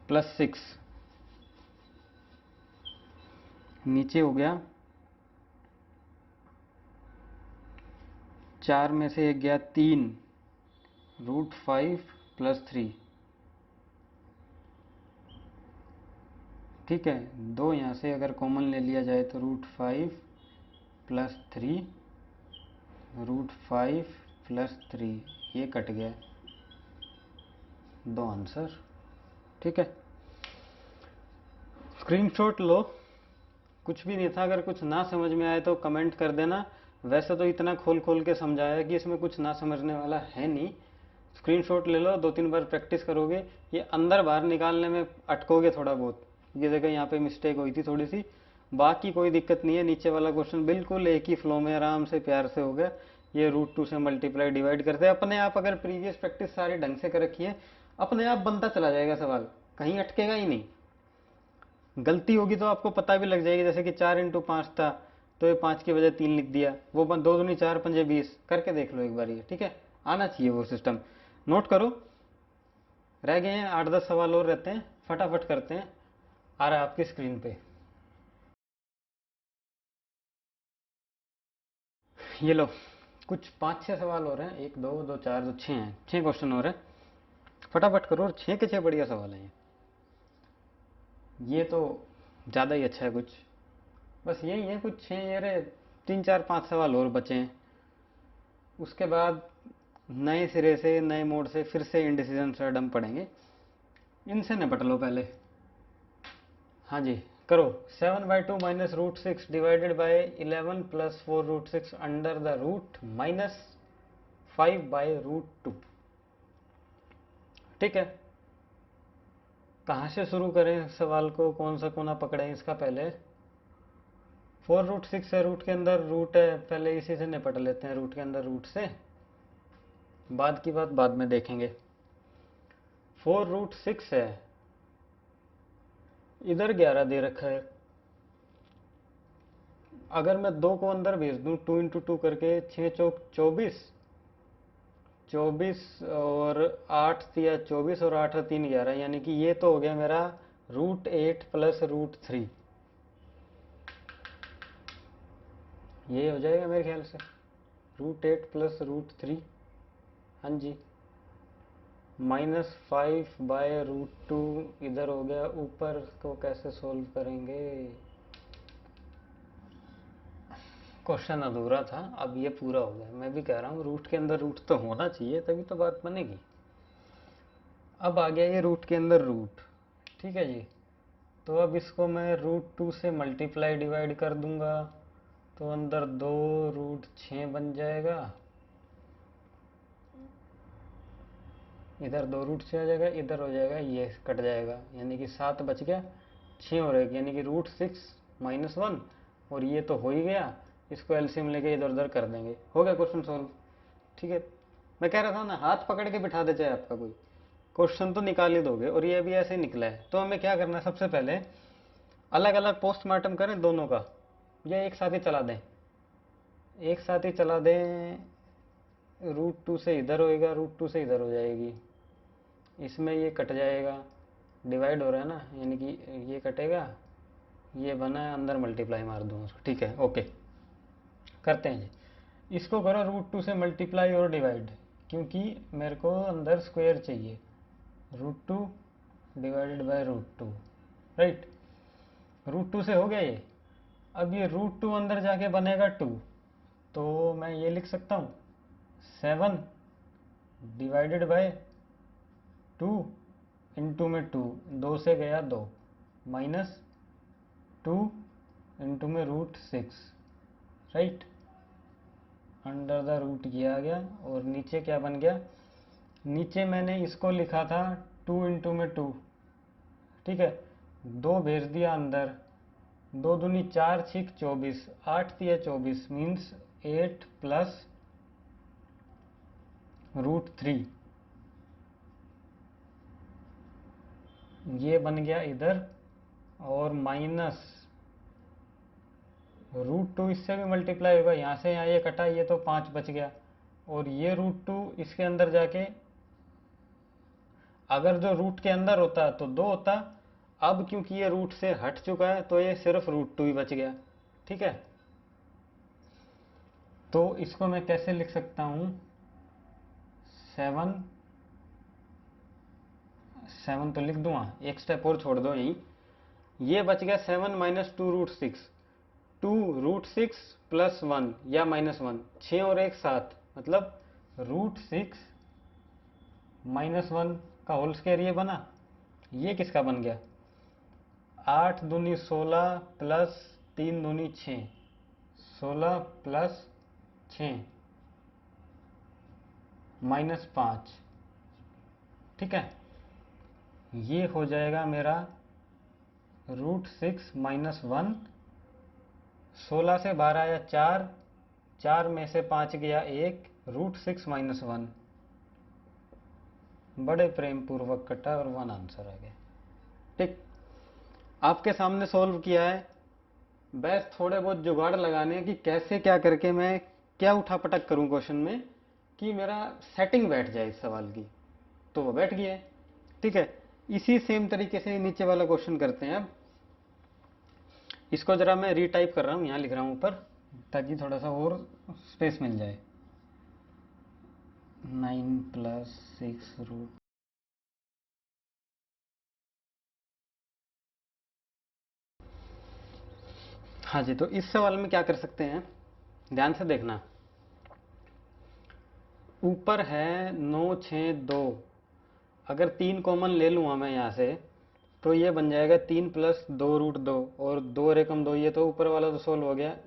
प्लस 6, नीचे हो गया 4 में से एक गया 3, √5 प्लस 3, ठीक है, 2 यहाँ से अगर कॉमन ले लिया जाए तो √5 प्लस 3 √5 प्लस 3, ये कट गया, 2 आंसर। ठीक है, स्क्रीनशॉट लो। कुछ भी नहीं था, अगर कुछ ना समझ में आए तो कमेंट कर देना। वैसे तो इतना खोल खोल के समझाया कि इसमें कुछ ना समझने वाला है नहीं। स्क्रीनशॉट ले लो, 2-3 बार प्रैक्टिस करोगे, ये अंदर बाहर निकालने में अटकोगे थोड़ा बहुत। ये देखो यहाँ पे मिस्टेक हुई थी थोड़ी सी, बाकी कोई दिक्कत नहीं है। नीचे वाला क्वेश्चन बिल्कुल एक ही फ्लो में आराम से प्यार से हो गया। ये √2 से मल्टीप्लाई डिवाइड करते हैं अपने आप। अगर प्रीवियस प्रैक्टिस सारी ढंग से कर रखी है, अपने आप बनता चला जाएगा सवाल, कहीं अटकेगा ही नहीं। गलती होगी तो आपको पता भी लग जाएगी, जैसे कि 4 × 5 था तो ये 5 की बजाय 3 लिख दिया, वो 2 दूनी 4 पंजे 20 करके देख लो एक बार ये। ठीक है, आना चाहिए वो सिस्टम। नोट करो, रह गए हैं 8-10 सवाल और रहते हैं, फटाफट करते हैं। आ रहा है आपकी स्क्रीन पे, ये लो। कुछ 5-6 सवाल हो रहे हैं, 1 2 2 4 तो 6 हैं, 6 क्वेश्चन हो रहे हैं। फटाफट करो, और 6 के 6 बढ़िया सवाल हैं ये तो ज़्यादा ही अच्छा है कुछ। बस यही है, कुछ 6 ये रहे, 3 4 5 सवाल और बचे हैं। उसके बाद नए सिरे से, नए मोड से फिर से इंडिसीजन सरडम पढ़ेंगे। इनसे निपट लो पहले। हाँ जी, करो। 7/2 minus √6 divided by 11 plus 4 √6 under the root minus 5/√2। ठीक है, कहाँ से शुरू करें सवाल को, कौन सा कोना पकड़ें इसका? पहले 4 √6 है, रूट के अंदर रूट है, पहले इसी से निपट लेते हैं, रूट के अंदर रूट से। बाद की बात बाद में देखेंगे। 4 √6 है, इधर 11 दे रखा है। अगर मैं 2 को अंदर भेज दूं, 2 × 2 करके, 6 चौक 24, 24 और 8 दिया 24 और 8 और 3 11, यानी कि ये तो हो गया मेरा √8 प्लस √3। ये हो जाएगा मेरे ख्याल से √8 प्लस √3। हाँ जी, -5/√2 इधर हो गया। ऊपर को कैसे सोल्व करेंगे? क्वेश्चन अधूरा था, अब ये पूरा हो गया। मैं भी कह रहा हूँ रूट के अंदर रूट तो होना चाहिए, तभी तो बात बनेगी। अब आ गया ये रूट के अंदर रूट। ठीक है जी, तो अब इसको मैं √2 से मल्टीप्लाई डिवाइड कर दूंगा, तो अंदर 2√6 बन जाएगा, इधर 2 √6 आ जाएगा, इधर हो जाएगा, ये कट जाएगा, यानी कि 7 बच गया, 6 हो रहेगा, यानी कि √6 - 1, और ये तो हो ही गया। इसको एलसीएम लेके इधर उधर कर देंगे, हो गया क्वेश्चन सॉल्व। ठीक है, मैं कह रहा था ना, हाथ पकड़ के बिठा दे चाहे आपका कोई, क्वेश्चन तो निकाल ही दोगे। और ये भी ऐसे ही निकला है, तो हमें क्या करना है, सबसे पहले अलग अलग पोस्टमार्टम करें दोनों का, या एक साथ ही चला दें? एक साथ ही चला दें। √2 से इधर होएगा, √2 से इधर हो जाएगी, इसमें ये कट जाएगा, डिवाइड हो रहा है ना, यानी कि ये कटेगा, ये बना है, अंदर मल्टीप्लाई मार दूंगा उसको। ठीक है, ओके, करते हैं जी। इसको करो √2 से मल्टीप्लाई और डिवाइड, क्योंकि मेरे को अंदर स्क्वायर चाहिए। √2 डिवाइडेड बाय √2, राइट। √2 से हो गया ये। अब ये √2 अंदर जाके बनेगा 2, तो मैं ये लिख सकता हूँ 7 डिवाइडेड बाय 2, इंटू में 2, 2 से गया 2, माइनस 2 इंटू में √6, राइट। अंडर द रूट ये आ गया, और नीचे क्या बन गया? नीचे मैंने इसको लिखा था 2 इंटू में 2, ठीक है, 2 भेज दिया अंदर, 2 दूनी 4 6 24, 8 दिया 24, मीन्स 8 प्लस √3, ये बन गया इधर, और माइनस √2 इससे भी मल्टीप्लाई होगा, यहाँ से यहाँ ये कटा, ये तो 5 बच गया, और ये √2 इसके अंदर जाके, अगर जो रूट के अंदर होता तो 2 होता, अब क्योंकि ये रूट से हट चुका है तो ये सिर्फ √2 ही बच गया। ठीक है, तो इसको मैं कैसे लिख सकता हूँ? 7 7 तो लिख दूँगा, एक स्टेप और छोड़ दो यहीं। ये बच गया 7 - 2 √6, √6 प्लस 1 या -1, 6 और 1 7, मतलब √6 -1 का होल स्क्वायर ये बना। ये किसका बन गया? 8 दूनी 16 प्लस 3 दूनी 6, 16 प्लस 6 -5, ठीक है। ये हो जाएगा मेरा √6 -1, 16 से 12 आया 4, 4 में से 5 गया 1, √6 -1। बड़े प्रेम पूर्वक कटा और 1 आंसर आ गया, ठीक। आपके सामने सॉल्व किया है, बस थोड़े बहुत जुगाड़ लगाने कि कैसे क्या करके मैं क्या उठापटक करूं क्वेश्चन में कि मेरा सेटिंग बैठ जाए इस सवाल की, तो वो बैठ गया है, ठीक है। इसी सेम तरीके से नीचे वाला क्वेश्चन करते हैं। अब इसको जरा मैं रीटाइप कर रहा हूँ, यहाँ लिख रहा हूँ ऊपर, ताकि थोड़ा सा और स्पेस मिल जाए। 9 + 6 हाँ जी, तो इस सवाल में क्या कर सकते हैं, ध्यान से देखना। ऊपर है 9 6 2, अगर 3 कॉमन ले लूँगा मैं यहाँ से, तो ये बन जाएगा 3 + 2√2, और 2 और 1 2, ये तो ऊपर वाला तो सोल्व हो गया,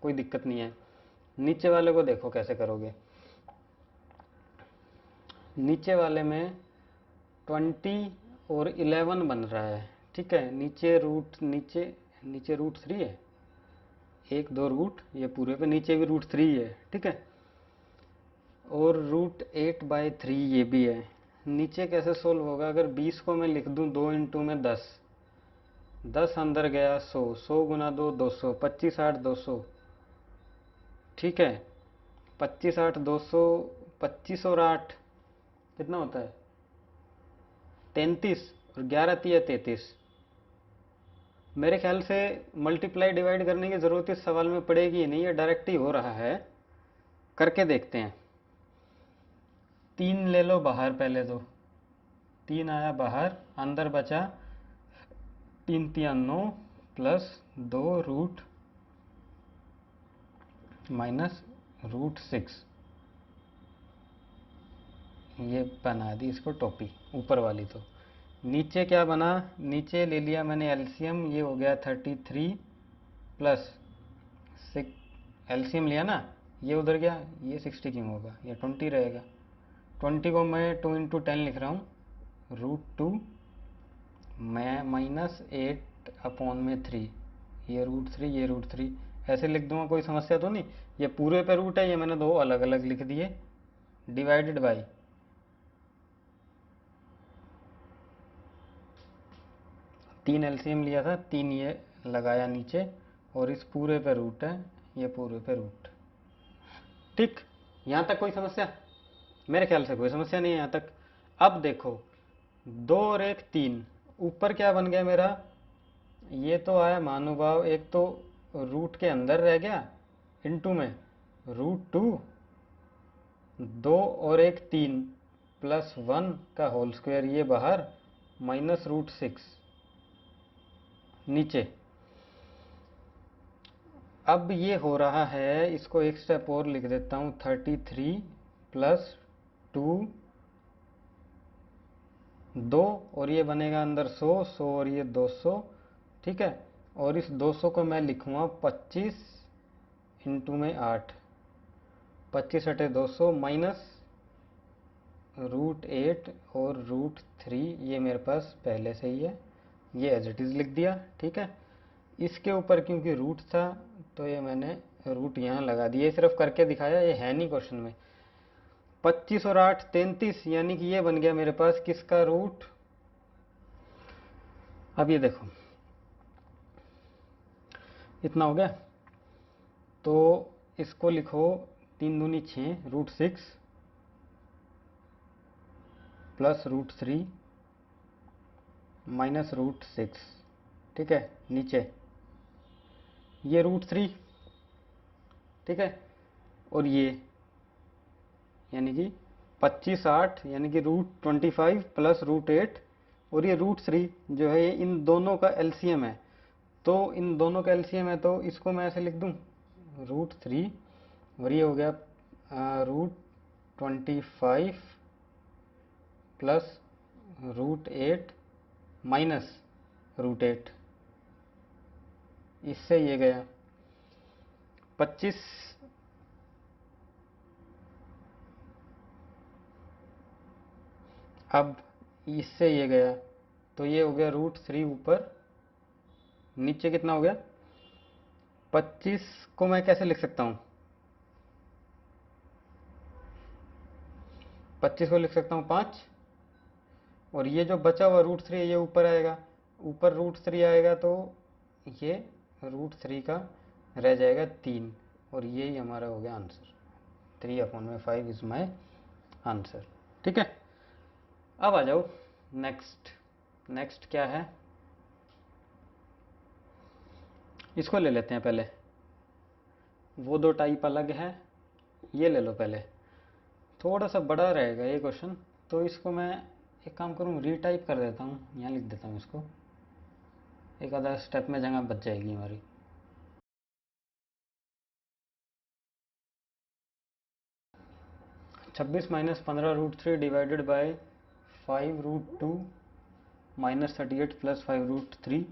कोई दिक्कत नहीं है। नीचे वाले को देखो कैसे करोगे। नीचे वाले में 20 और 11 बन रहा है, ठीक है। नीचे √3 है, 1 2 रूट, ये पूरे पे नीचे भी √3 है, ठीक है। और √8/3 ये भी है। नीचे कैसे सोल्व होगा? अगर 20 को मैं लिख दूं 2 × में 10, 10 अंदर गया 100, 100 × 2 200, 25 8 200, ठीक है। 25 8 200, 25 और 8 कितना होता है? 33, और 11 × 33। मेरे ख्याल से मल्टीप्लाई डिवाइड करने की ज़रूरत इस सवाल में पड़ेगी ही नहीं, ये डायरेक्ट ही हो रहा है। करके देखते हैं। 3 ले लो बाहर, पहले तो 3 आया बाहर, अंदर बचा 3 3 9 प्लस 2 रूट माइनस √6, ये बना दी इसको टोपी ऊपर वाली। तो नीचे क्या बना? नीचे ले लिया मैंने एलसीएम, ये हो गया 33 प्लस 6, एलसीएम लिया ना, ये उधर गया, ये 60 क्यों होगा, ये 20 रहेगा। 20 को मैं 2 × 10 लिख रहा हूँ, √2 मैं -8/3, ये √3 ये √3 ऐसे लिख दूंगा, कोई समस्या तो नहीं। ये पूरे पे रूट है, ये मैंने दो अलग अलग लिख दिए, डिवाइडेड बाई 3 एलसीएम लिया था, 3 ये लगाया नीचे, और इस पूरे पे रूट है, ये पूरे पे रूट, ठीक। यहाँ तक कोई समस्या? मेरे ख्याल से कोई समस्या नहीं है यहाँ तक। अब देखो 2 और 1 3, ऊपर क्या बन गया मेरा? ये तो आया महानुभाव, एक तो रूट के अंदर रह गया, इनटू में √2, 2 और 1 3 प्लस 1 का होल स्क्वायर, ये बाहर माइनस √6 नीचे। अब ये हो रहा है, इसको एक स्टेप और लिख देता हूँ, 33 प्लस 2 2, और ये बनेगा अंदर 100 100 और ये 200, ठीक है। और इस 200 को मैं लिखूँगा 25 इंटू में 8, 25 × 200 माइनस √8 और √3, ये मेरे पास पहले से ही है, ये एज इट इज़ लिख दिया, ठीक है। इसके ऊपर क्योंकि रूट था तो ये मैंने रूट यहाँ लगा दिया, सिर्फ करके दिखाया, ये है नहीं क्वेश्चन में। 25 और 8 33, यानी कि ये बन गया मेरे पास किसका रूट? अब ये देखो इतना हो गया, तो इसको लिखो 3 दूनी 6, √6 प्लस √3 माइनस √6, ठीक है। नीचे ये √3, ठीक है, और ये यानी कि 25 8, यानी कि √25 प्लस √8, और ये √3 जो है ये इन दोनों का एलसीएम है, तो इन दोनों का एलसीएम है, तो इसको मैं ऐसे लिख दूं, √3 और ये हो गया √25 प्लस √8 माइनस √8, इससे ये गया 25, अब इससे ये गया, तो ये हो गया √3 ऊपर, नीचे कितना हो गया 25 को मैं कैसे लिख सकता हूँ, 25 को लिख सकता हूँ 5, और ये जो बचा हुआ √3 ये ऊपर आएगा, ऊपर √3 आएगा तो ये √3 का रह जाएगा 3, और यही हमारा हो गया आंसर। 3/5 is my answer. ठीक है, अब आ जाओ नेक्स्ट। नेक्स्ट क्या है, इसको ले लेते हैं पहले, वो दो टाइप अलग है, ये ले लो पहले। थोड़ा सा बड़ा रहेगा ये क्वेश्चन, तो इसको मैं एक काम करूँ, रीटाइप कर देता हूँ, यहाँ लिख देता हूँ इसको, एक आधा स्टेप में जगह बच जाएगी हमारी। छब्बीस minus 15√3 divided by 5√2 minus 38 plus 5√3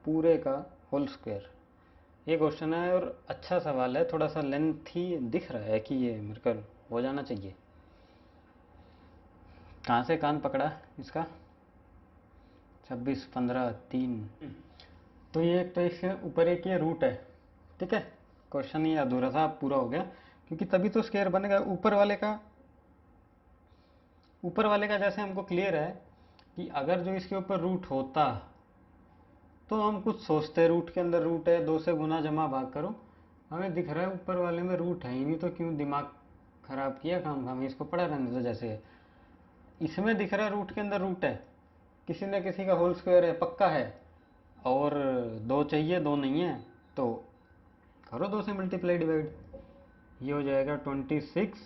पूरे का होल स्क्वायर। ये क्वेश्चन है और अच्छा सवाल है, थोड़ा सा लेंथी दिख रहा है कि ये मेरे को हो जाना चाहिए। कहाँ से कान पकड़ा इसका, 26, 15, 3, तो ये तो इसके ऊपर एक ये रूट है। ठीक है, क्वेश्चन ये अधूरा था, पूरा हो गया, क्योंकि तभी तो स्क्वायर बनेगा। ऊपर वाले का जैसे हमको क्लियर है कि अगर जो इसके ऊपर रूट होता तो हम कुछ सोचते, रूट के अंदर रूट है, 2 से गुना जमा भाग करो, हमें दिख रहा है ऊपर वाले में रूट है ही नहीं, तो क्यों दिमाग खराब किया, काम हमें इसको पढ़ा रहने दो। जैसे है इसमें दिख रहा है रूट के अंदर रूट है, किसी न किसी का होल स्क्वायर है, पक्का है, और 2 चाहिए, 2 नहीं है, तो करो 2 से मल्टीप्लाई डिवाइड, ये हो जाएगा 26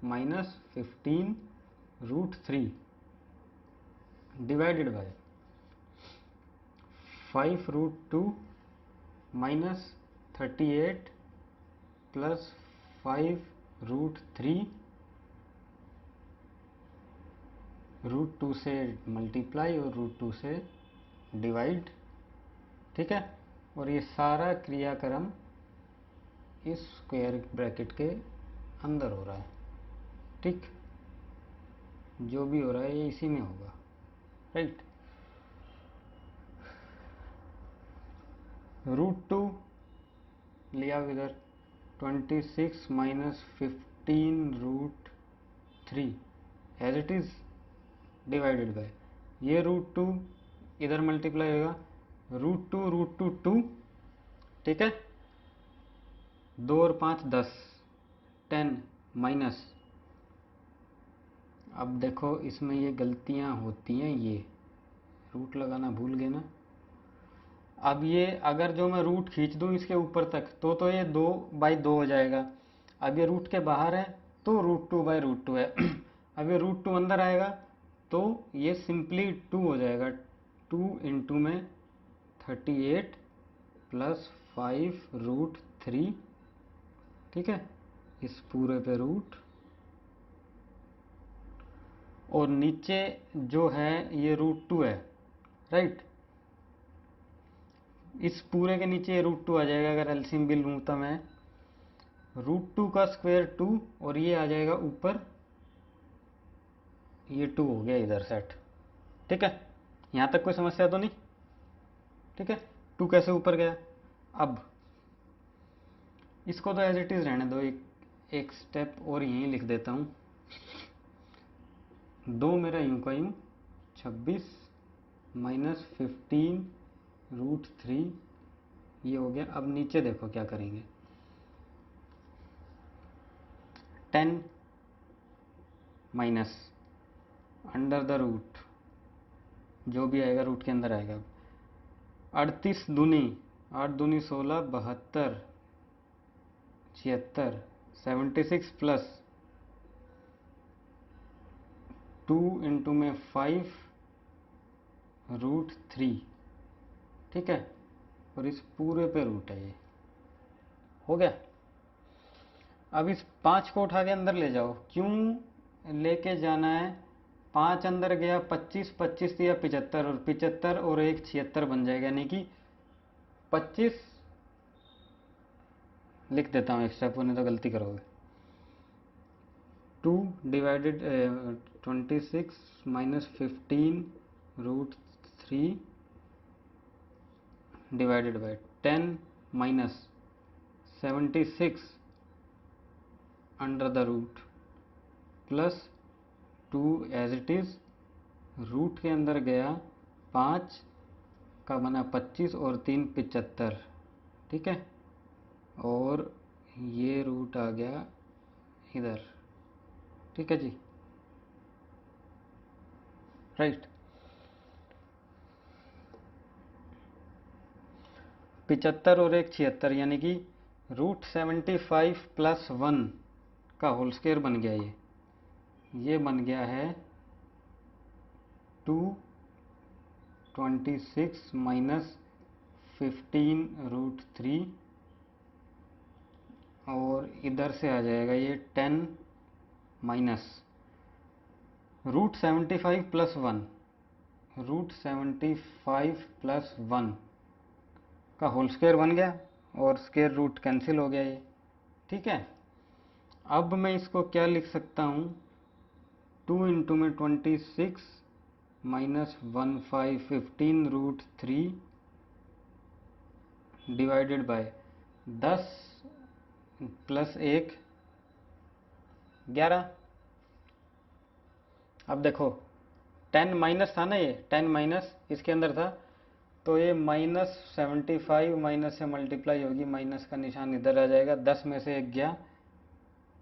minus 15√3 divided by 5√2 minus 38 plus 5√3, √2 से मल्टीप्लाई और √2 से डिवाइड। ठीक है, और ये सारा क्रियाक्रम इस स्क्वायर ब्रैकेट के अंदर हो रहा है। ठीक, जो भी हो रहा है ये इसी में होगा, राइट। √2 लिया इधर, 26 minus 15√3 as it is divided by, ये √2 इधर मल्टीप्लाई होगा, √2 2, ठीक है, 2 और 5 10, 10 माइनस, अब देखो इसमें ये गलतियां होती हैं, ये रूट लगाना भूल गए ना। अब ये अगर जो मैं रूट खींच दूं इसके ऊपर तक तो ये 2/2 हो जाएगा। अब ये रूट के बाहर है तो √2/√2 है। अब ये √2 अंदर आएगा तो ये सिंपली 2 हो जाएगा, 2 इंटू में 38 प्लस 5√3, ठीक है, इस पूरे पे रूट, और नीचे जो है ये √2 है, राइट, इस पूरे के नीचे ये √2 आ जाएगा। अगर एलसीएम भी लूँ तो मैं √2 का स्क्वायर 2, और ये आ जाएगा ऊपर, ये 2 हो गया इधर सेट। ठीक है, यहाँ तक कोई समस्या तो नहीं। ठीक है, 2 कैसे ऊपर गया। अब इसको तो एज इट इज़ रहने दो, एक स्टेप और यहीं लिख देता हूँ। 2 मेरा यूं का यूं, 26 माइनस 15√3, ये हो गया। अब नीचे देखो क्या करेंगे, 10 माइनस अंडर द रूट, जो भी आएगा रूट के अंदर आएगा। 38 दूनी, 8 दूनी 16, 72, 76, 76 प्लस 2 इंटू में 5√3, ठीक है, और इस पूरे पे रूट है ये। हो गया। अब इस 5 को उठा के अंदर ले जाओ। क्यों लेके जाना है? 5 अंदर गया 25, 25 दिया 75, और 75 और 1 76 बन जाएगा, यानी कि 25 लिख देता हूँ एक्स्ट्रा, नहीं तो गलती करोगे। 2 divided 26 minus 15 root 3 divided by 10 minus 76 under the root plus 2 as it is. Root के अंदर गया 5 का बना 25 और 3 75, ठीक है। और ये रूट आ गया इधर, ठीक है जी, राइट। 75 और 1 76, यानी कि √75 प्लस 1 का होल स्क्वायर बन गया। ये बन गया है 226 माइनस 15 रूट 3, और इधर से आ जाएगा ये 10 माइनस √75 प्लस 1, √75 प्लस 1 का होल स्क्वायर बन गया, और स्क्वायर रूट कैंसिल हो गया ये, ठीक है। अब मैं इसको क्या लिख सकता हूँ? 2 इंटू में 26 minus 15 root 3 divided by 10 plus 1 11। अब देखो 10 माइनस था ना, ये 10 माइनस इसके अंदर था, तो ये -75 माइनस से मल्टीप्लाई होगी, माइनस का निशान इधर आ जाएगा, 10 में से 1 गया,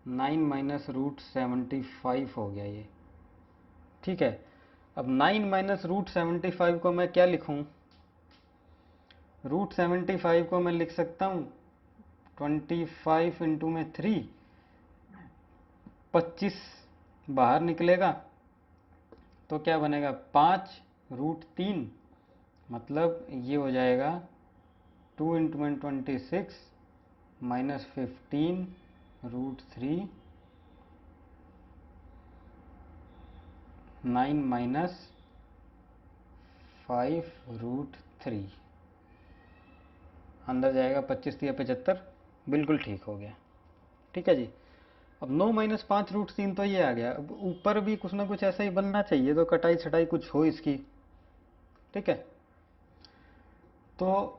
9 माइनस √75 हो गया ये, ठीक है। अब 9 माइनस √75 को मैं क्या लिखूं? √75 को मैं लिख सकता हूँ 25 इंटू में 3, 25 बाहर निकलेगा तो क्या बनेगा 5 √3, मतलब ये हो जाएगा 2 इंटू में 26 माइनस 15 रूट 3, 9 माइनस 5 रूट 3, अंदर जाएगा 25 या 75, बिल्कुल ठीक हो गया, ठीक है जी। अब 9 माइनस 5 रूट 3 तो ये आ गया। अब ऊपर भी कुछ ना कुछ ऐसा ही बनना चाहिए, तो कटाई छटाई कुछ हो इसकी, ठीक है। तो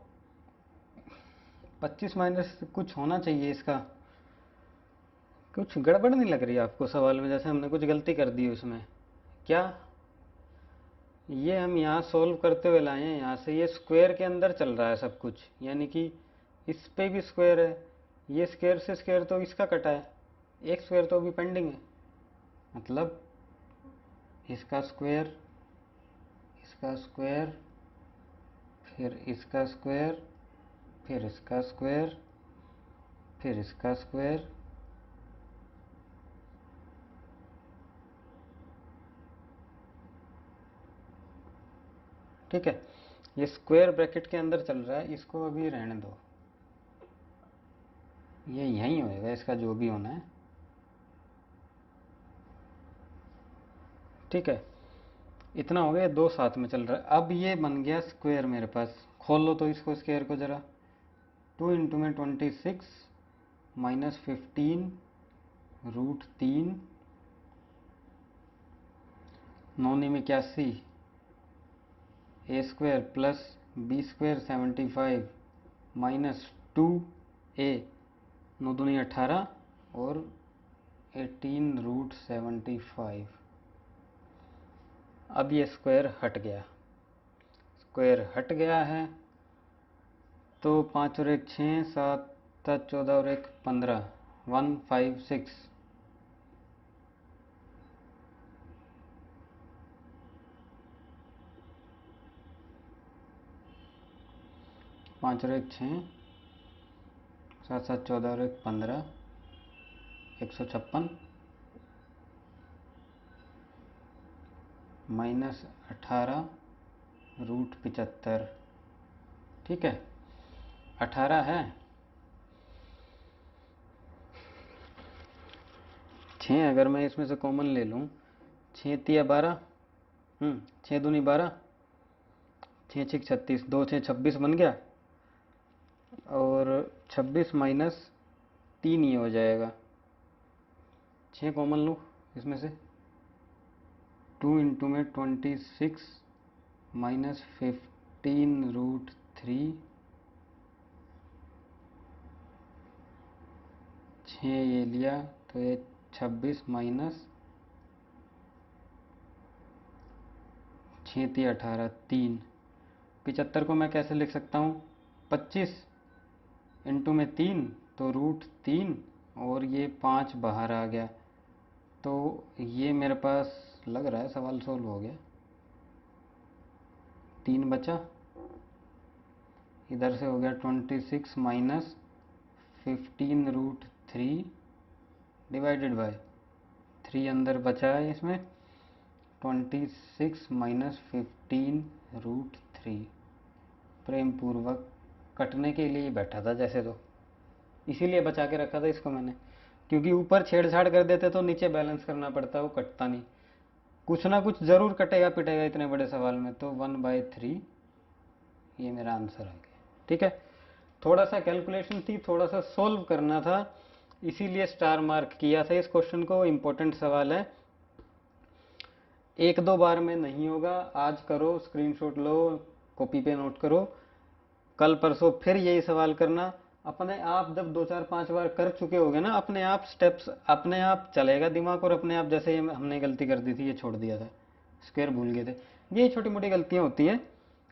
25 माइनस कुछ होना चाहिए इसका। कुछ गड़बड़ नहीं लग रही आपको सवाल में, जैसे हमने कुछ गलती कर दी उसमें? क्या ये हम यहाँ सोल्व करते हुए लाए हैं, यहाँ से ये स्क्वायर के अंदर चल रहा है सब कुछ, यानी कि इस पे भी स्क्वायर है, ये स्क्वायर से स्क्वायर तो इसका कटा है, एक स्क्वायर तो अभी पेंडिंग है, मतलब इसका स्क्वायर, इसका स्क्वायर, फिर इसका स्क्वायर, फिर इसका स्क्वायर, फिर इसका स्क्वायर, ठीक है। ये स्क्वायर ब्रैकेट के अंदर चल रहा है, इसको अभी रहने दो, ये यहीं होएगा इसका जो भी होना है, ठीक है। इतना हो गया, दो साथ में चल रहा है। अब ये बन गया स्क्वायर मेरे पास, खोल लो तो इसको स्क्वायर को ज़रा। 2 इंटू में 26 माइनस 15 रूट 3, 9 में 81, a square plus b square 75 minus 2a, 9 दूनी 18 और 18 रूट 75। अब ये स्क्वायर हट गया, स्क्वायर हट गया है, तो 5 और 1 6, 7 7 14 और 1 15, 156। 5 और 1 6, 7 7 14 और 1 15, 156 माइनस 18 रूट 75, ठीक है। 18 है, 6 अगर मैं इसमें से कॉमन ले लूँ, 6 तिया 12, 6 दूनी 12, 6 6 36, 2 6 26 बन गया, और 26 माइनस 3 ये हो जाएगा, 6 कॉमन लूँ इसमें से, 2 इंटू में 26 माइनस 15√3, 6 ये लिया तो ये 26 माइनस 6 3 18, 3, 75 को मैं कैसे लिख सकता हूँ, 25 इंटू में 3 तो √3, और ये 5 बाहर आ गया, तो ये मेरे पास लग रहा है सवाल सोल्व हो गया। 3 बचा, इधर से हो गया 26 माइनस 15√3 डिवाइडेड बाय 3 अंदर बचा है इसमें, 26 माइनस 15√3। प्रेम पूर्वक कटने के लिए ही बैठा था जैसे, तो इसीलिए बचा के रखा था इसको मैंने, क्योंकि ऊपर छेड़छाड़ कर देते तो नीचे बैलेंस करना पड़ता, वो कटता नहीं, कुछ ना कुछ ज़रूर कटेगा पिटेगा इतने बड़े सवाल में। तो 1/3 ये मेरा आंसर आ गया। ठीक है, थोड़ा सा कैलकुलेशन थी, थोड़ा सा सोल्व करना था, इसीलिए स्टार मार्क किया था इस क्वेश्चन को। इम्पोर्टेंट सवाल है, 1-2 बार में नहीं होगा, आज करो, स्क्रीनशॉट लो, कॉपी पे नोट करो, कल परसों फिर यही सवाल करना। अपने आप जब 2 4 5 बार कर चुके होगे ना, अपने आप स्टेप्स अपने आप चलेगा दिमाग, और अपने आप, जैसे ये हमने गलती कर दी थी, ये छोड़ दिया था, स्क्वायर भूल गए थे, ये छोटी मोटी गलतियां होती हैं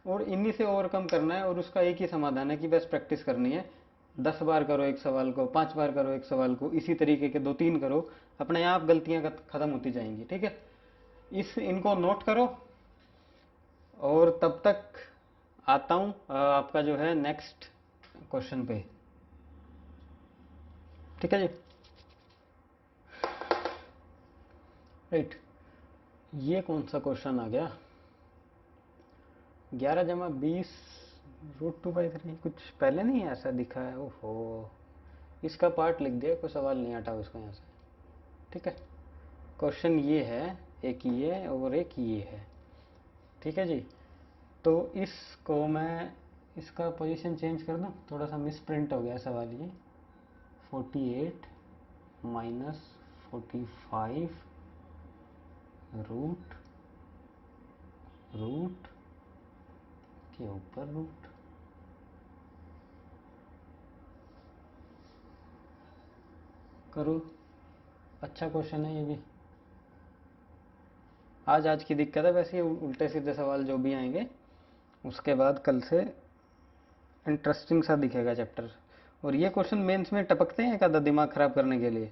और इन्हीं से ओवरकम करना है। और उसका एक ही समाधान है कि बस प्रैक्टिस करनी है, 10 बार करो एक सवाल को, 5 बार करो एक सवाल को, इसी तरीके के 2-3 करो, अपने आप गलतियां खत्म होती जाएंगी। ठीक है, इनको नोट करो, और तब तक आता हूँ आपका जो है नेक्स्ट क्वेश्चन पे। ठीक है जी, राइट। ये कौन सा क्वेश्चन आ गया, 11 जमा 20 √2/3, कुछ पहले नहीं ऐसा दिखा है, ओहो, इसका पार्ट लिख दिया, कोई सवाल नहीं हटाओ इसको यहाँ से। ठीक है, क्वेश्चन ये है, एक ये और एक ये है। ठीक है जी, तो इसको मैं, इसका पोजीशन चेंज कर दूँ, थोड़ा सा मिस प्रिंट हो गया सवाल ये, 48 माइनस 45 रूट के ऊपर रूट, करो, अच्छा क्वेश्चन है ये भी। आज की दिक्कत है, वैसे उल्टे सीधे सवाल जो भी आएंगे उसके बाद कल से इंटरेस्टिंग सा दिखेगा चैप्टर। और ये क्वेश्चन मेंस में टपकते हैं एक आधा दिमाग खराब करने के लिए,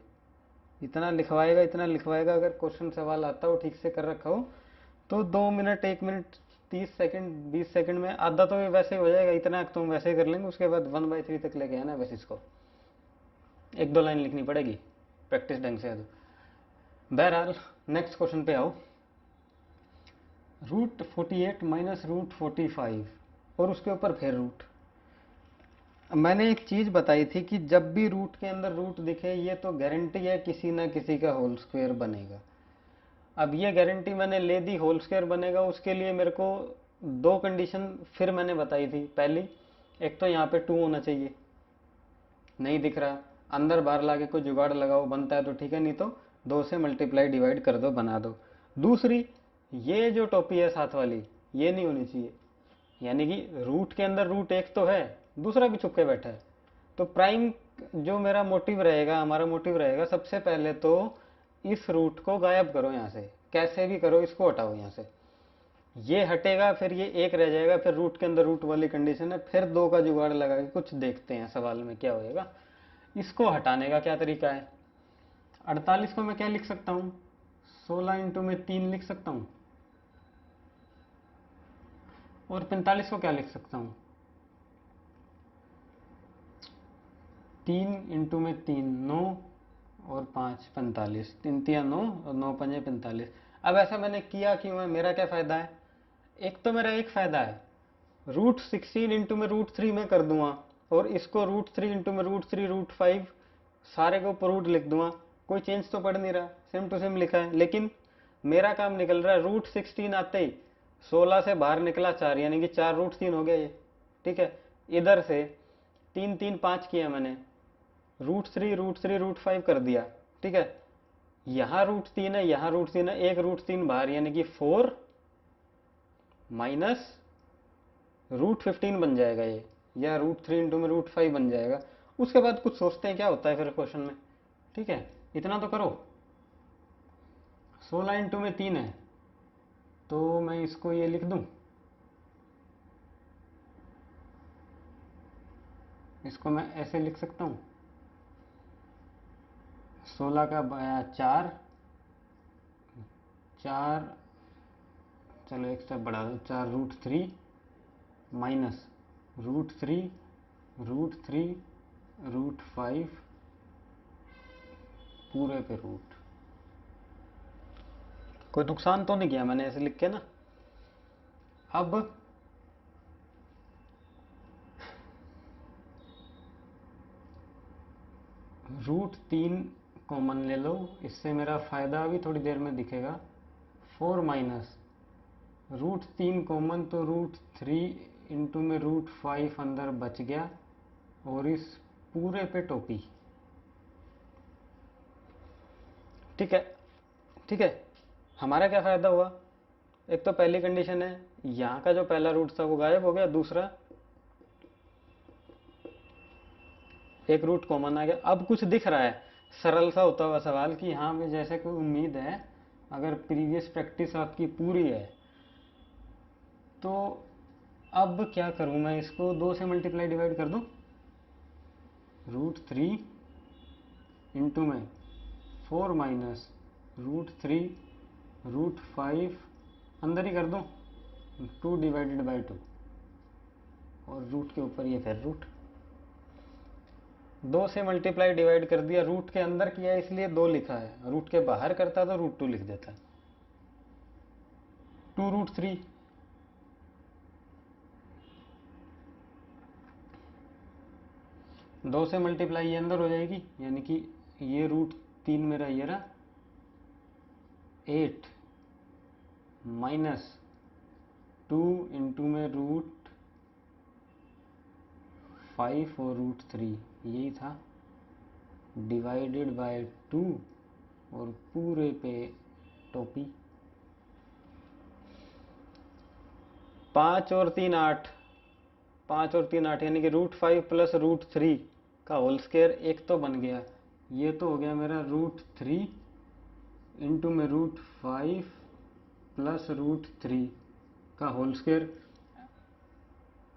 इतना लिखवाएगा, अगर क्वेश्चन सवाल आता हो ठीक से कर रखा हो तो 2 मिनट 1 मिनट 30 सेकंड 20 सेकंड में आधा तो वैसे ही हो जाएगा, इतना तुम वैसे ही कर लेंगे। उसके बाद 1/3 तक लेके आना बस, इसको 1-2 लाइन लिखनी पड़ेगी, प्रैक्टिस ढंग से है तो। बहरहाल नेक्स्ट क्वेश्चन पे आओ, √48 माइनस √45 और उसके ऊपर फिर रूट। मैंने एक चीज़ बताई थी कि जब भी रूट के अंदर रूट दिखे, ये तो गारंटी है किसी ना किसी का होल स्क्वायर बनेगा। अब ये गारंटी मैंने ले दी, होल स्क्वायर बनेगा, उसके लिए मेरे को 2 कंडीशन फिर मैंने बताई थी। पहली, एक तो यहाँ पे 2 होना चाहिए, नहीं दिख रहा, अंदर बाहर लाके कोई जुगाड़ लगाओ, बनता है तो ठीक है, नहीं तो 2 से मल्टीप्लाई डिवाइड कर दो, बना दो। दूसरी, ये जो टोपी है साथ वाली, ये नहीं होनी चाहिए, यानी कि रूट के अंदर रूट एक तो है, दूसरा भी छुपके बैठा है। तो प्राइम जो मेरा मोटिव रहेगा, हमारा मोटिव रहेगा, सबसे पहले तो इस रूट को गायब करो यहाँ से, कैसे भी करो, इसको हटाओ यहाँ से, ये हटेगा, फिर ये एक रह जाएगा, फिर रूट के अंदर रूट वाली कंडीशन है, फिर 2 का जुगाड़ लगा के कुछ देखते हैं सवाल में क्या होएगा। इसको हटाने का क्या तरीका है, 48 को मैं क्या लिख सकता हूँ, 16 इंटू में 3 लिख सकता हूँ, और 45 को क्या लिख सकता हूँ, 3 इंटू में 3 9 और 5 45, 3 3 9 और 9 5 45। अब ऐसा मैंने किया क्यों है, मेरा क्या फ़ायदा है, एक तो मेरा एक फ़ायदा है, √16 इंटू में √3 में कर दूंगा, और इसको √3 इंटू में √3 √5 सारे को ऊपर रूट लिख दूंगा, कोई चेंज तो पड़ नहीं रहा, सेम टू सेम लिखा है। लेकिन मेरा काम निकल रहा है √16 आते ही 16 से बाहर निकला 4, यानी कि 4 √3 हो गया ये। ठीक है, इधर से 3 3 5 किया मैंने, √3 √3 √5 कर दिया। ठीक है, यहाँ √3 है, यहाँ √3 है, एक √3 बाहर, यानी कि 4 माइनस √15 बन जाएगा ये, या √3 इंटू में √5 बन जाएगा। उसके बाद कुछ सोचते हैं क्या होता है फिर क्वेश्चन में। ठीक है, इतना तो करो। 16 इंटू में 3 है, तो मैं इसको ये लिख दूं, इसको मैं ऐसे लिख सकता हूँ, 16 का 4 4, चलो एक स्टेप बढ़ा दो, 4 √3 माइनस √3 √3 √5 पूरे पे रूट। कोई नुकसान तो नहीं किया मैंने ऐसे लिख के ना। अब √3 कॉमन ले लो, इससे मेरा फ़ायदा अभी थोड़ी देर में दिखेगा। 4 माइनस √3 कॉमन, तो √3 इंटू में √5 अंदर बच गया, और इस पूरे पे टोपी। ठीक है, ठीक है, हमारा क्या फ़ायदा हुआ, एक तो पहली कंडीशन है यहाँ का जो पहला रूट था वो गायब हो गया, दूसरा एक रूट कॉमन आ गया। अब कुछ दिख रहा है सरल सा होता हुआ सवाल कि हाँ में जैसे कोई उम्मीद है, अगर प्रीवियस प्रैक्टिस आपकी पूरी है तो अब क्या करूँ मैं, इसको 2 से मल्टीप्लाई डिवाइड कर दूँ, √3 इंटू में 4 माइनस √3 √5 अंदर ही कर दूँ, 2 डिवाइडेड बाई 2, और रूट के ऊपर ये फिर रूट। 2 से मल्टीप्लाई डिवाइड कर दिया, रूट के अंदर किया इसलिए 2 लिखा है, रूट के बाहर करता तो √2 लिख देता। 2 √3, 2 से मल्टीप्लाई ये अंदर हो जाएगी, यानी कि ये √3 मेरा ये रहा, 8 माइनस 2 इंटू में √5 और √3 यही था, डिवाइडेड बाय 2, और पूरे पे टोपी। 5 और 3 8, 5 और 3 8, यानी कि √5 प्लस √3 का होल स्क्वायर एक तो बन गया, ये तो हो गया मेरा √3 इंटू में √5 प्लस √3 का होल स्क्वायर।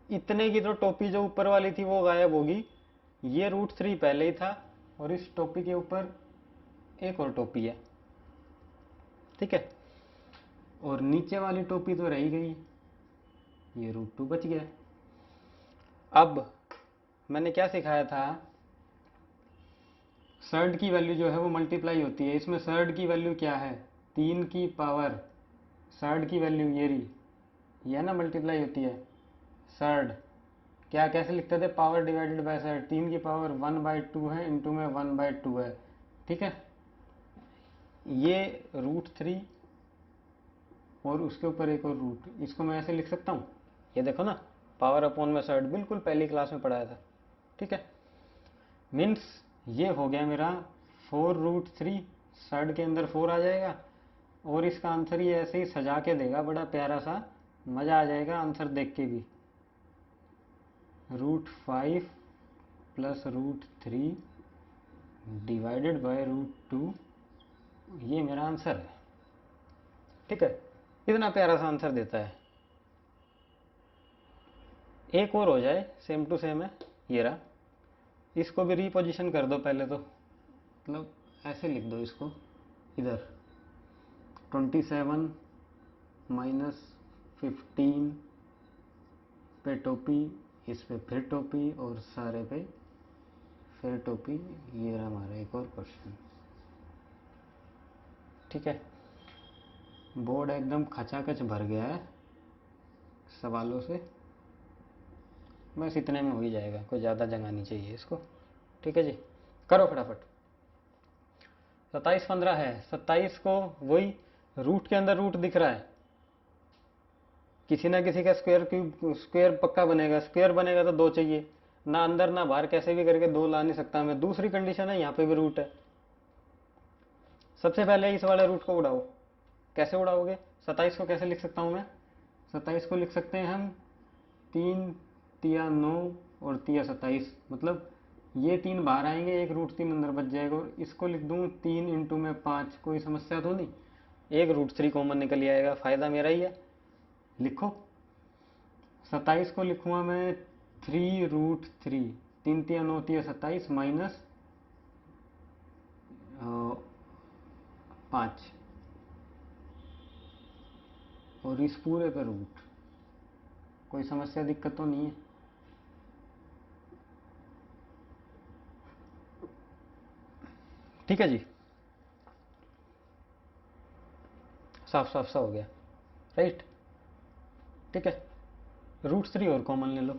इतने की तो टोपी जो ऊपर वाली थी वो गायब होगी, ये √3 पहले ही था, और इस टोपी के ऊपर एक और टोपी है। ठीक है, और नीचे वाली टोपी तो रह ही गई, ये √2 बच गया। अब मैंने क्या सिखाया था, सर्ड की वैल्यू जो है वो मल्टीप्लाई होती है, इसमें सर्ड की वैल्यू क्या है, 3 की पावर, सर्ड की वैल्यू ये रही, यह ना मल्टीप्लाई होती है। सर्ड क्या कैसे लिखते थे, पावर डिवाइडेड बाय सर्ड, 3 की पावर 1/2 है, इंटू में 1/2 है। ठीक है, ये √3 और उसके ऊपर एक और रूट, इसको मैं ऐसे लिख सकता हूँ, ये देखो ना, पावर अपॉन में सर्ड, बिल्कुल पहली क्लास में पढ़ाया था। ठीक है, मीन्स ये हो गया मेरा 4√3, सर्ड के अंदर 4 आ जाएगा, और इसका आंसर ये ऐसे ही सजा के देगा, बड़ा प्यारा सा, मज़ा आ जाएगा आंसर देख के भी। √5 प्लस √3 डिवाइडेड बाय √2, ये मेरा आंसर है। ठीक है, इतना प्यारा सा आंसर देता है। एक और हो जाए, सेम टू सेम है, ये रहा, इसको भी रीपोजिशन कर दो पहले तो, मतलब ऐसे लिख दो इसको, इधर 27 माइनस 15 पे टोपी, इस पे फिर टोपी, और सारे पे फिर टोपी। ये रहा हमारा एक और क्वेश्चन। ठीक है, बोर्ड एकदम खचाखच भर गया है सवालों से। बस इतने में हो ही जाएगा, कोई ज़्यादा जगह नहीं चाहिए इसको। ठीक है जी, करो फटाफट। 27 15 है, 27 को वही रूट के अंदर रूट दिख रहा है, किसी ना किसी का स्क्वायर क्यूब स्क्वायर पक्का बनेगा, स्क्वायर बनेगा तो 2 चाहिए, ना अंदर ना बाहर, कैसे भी करके 2 ला नहीं सकता मैं। दूसरी कंडीशन है यहाँ पे भी रूट है। सबसे पहले इस वाले रूट को उड़ाओ। कैसे उड़ाओगे? 27 को कैसे लिख सकता हूँ मैं? 27 को लिख सकते हैं हम 3 तिया 9 और तिया 27, मतलब ये 3 बाहर आएंगे, एक रूट 3 अंदर बच जाएगा। और इसको लिख दूँ 3 इंटू में 5, कोई समस्या तो नहीं, एक रूट 3 कॉमन निकल आएगा, फ़ायदा मेरा ही है। लिखो 27 को लिखूँगा मैं 3 रूट 3, 3 तिया 9 तिया 27 माइनस 5, और इस पूरे पे रूट। कोई समस्या दिक्कत तो नहीं है? ठीक है जी, साफ साफ सा हो गया, राइट। ठीक है, रूट 3 और कॉमन ले लो।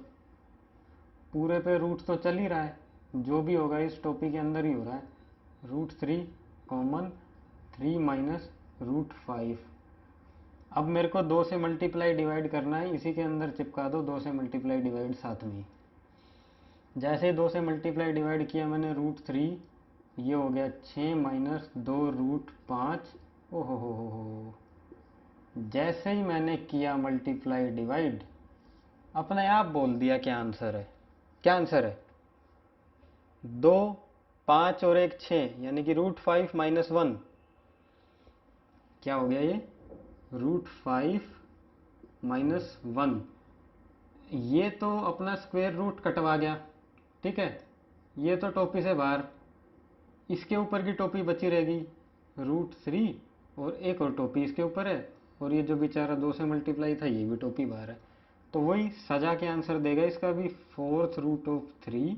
पूरे पे रूट तो चल ही रहा है, जो भी होगा इस टॉपिक के अंदर ही हो रहा है। Root 3 common, 3 minus root 5। अब मेरे को 2 से मल्टीप्लाई डिवाइड करना है, इसी के अंदर चिपका दो 2 से मल्टीप्लाई डिवाइड साथ में ही। जैसे ही 2 से मल्टीप्लाई डिवाइड किया मैंने रूट 3, ये हो गया 6 माइनस 2 रूट 5। ओहो हो, जैसे ही मैंने किया मल्टीप्लाई डिवाइड, अपने आप बोल दिया क्या आंसर है। क्या आंसर है? 2 5 और 1 6, यानी कि रूट 5 माइनस 1। क्या हो गया ये? Root 5 minus 1। ये तो अपना स्क्वायर रूट कटवा गया, ठीक है, ये तो टोपी से बाहर, इसके ऊपर की टोपी बची रहेगी रूट 3, और एक और टोपी इसके ऊपर है, और ये जो बेचारा 2 से मल्टीप्लाई था ये भी टोपी बाहर है। तो वही सजा के आंसर देगा इसका भी, 4th root of 3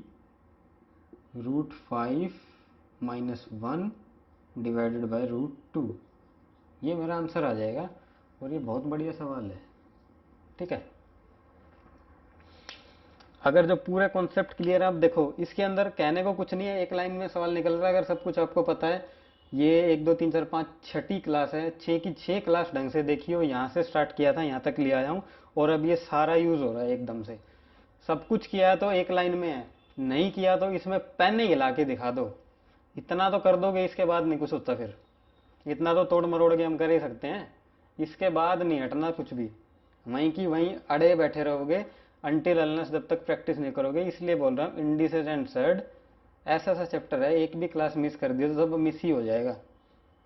root 5 minus 1 divided by root 2। ये मेरा आंसर आ जाएगा, और ये बहुत बढ़िया सवाल है। ठीक है, अगर जो पूरा कॉन्सेप्ट क्लियर है, आप देखो इसके अंदर कहने को कुछ नहीं है, एक लाइन में सवाल निकल रहा है। अगर सब कुछ आपको पता है, ये 1 2 3 4 5 छठी क्लास है, 6 की 6 क्लास ढंग से देखिए, यहाँ से स्टार्ट किया था यहाँ तक ले आया हूँ, और अब ये सारा यूज़ हो रहा है एकदम से। सब कुछ किया है तो एक लाइन में है, नहीं किया तो इसमें पेन ही हिला के दिखा दो। इतना तो कर दोगे, इसके बाद नहीं कुछ होता फिर। इतना तो तोड़ मरोड़ के हम कर ही सकते हैं, इसके बाद नहीं हटना कुछ भी, वहीं की वहीं अड़े बैठे रहोगे अनटिल अनलेस, जब तक प्रैक्टिस नहीं करोगे। इसलिए बोल रहा हूँ, इंडिसेस एंड सर्ड ऐसा सा चैप्टर है, एक भी क्लास मिस कर दिया तो सब मिस ही हो जाएगा,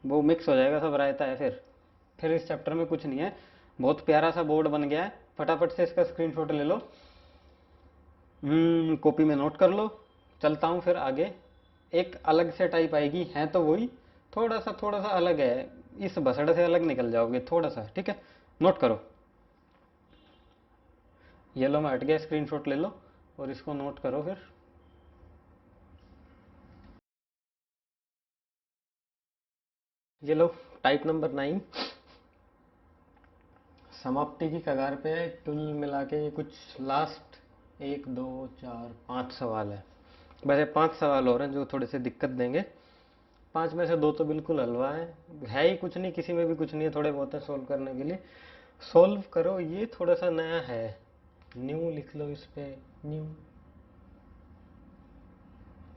वो मिक्स हो जाएगा, सब रायता है फिर इस चैप्टर में कुछ नहीं है। बहुत प्यारा सा बोर्ड बन गया है, फटाफट से इसका स्क्रीनशॉट ले लो, कॉपी में नोट कर लो। चलता हूँ फिर आगे, एक अलग से टाइप आएगी, है तो वही, थोड़ा सा अलग है, इस बसड़ से अलग निकल जाओगे थोड़ा सा। ठीक है, नोट करो। ये लो, मैं हट गया, स्क्रीनशॉट ले लो और इसको नोट करो फिर। ये लो, टाइप नंबर 9, समाप्ति की कगार पे है, कुल मिला के कुछ लास्ट 1 2 4 5 सवाल है। वैसे 5 सवाल और हैं जो थोड़े से दिक्कत देंगे, 5 में से 2 तो बिल्कुल हलवा है ही कुछ नहीं, किसी में भी कुछ नहीं है, थोड़े बहुत है सोल्व करने के लिए। सोल्व करो, ये थोड़ा सा नया है, न्यू लिख लो इस पे, न्यू।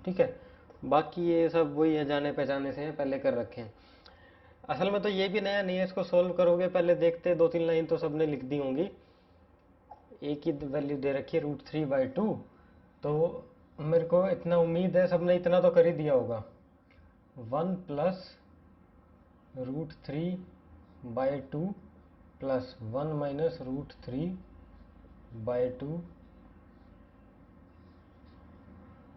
ठीक है, बाकी ये सब वही है, जाने पहचाने से हैं, पहले कर रखे हैं। असल में तो ये भी नया नहीं है, इसको सोल्व करोगे, पहले देखते 2 3 लाइन तो सबने लिख दी होंगी। एक ही वैल्यू दे रखी है √3/2, तो मेरे को इतना उम्मीद है सबने इतना तो कर ही दिया होगा। 1 प्लस √3/2 प्लस 1 माइनस √3/2,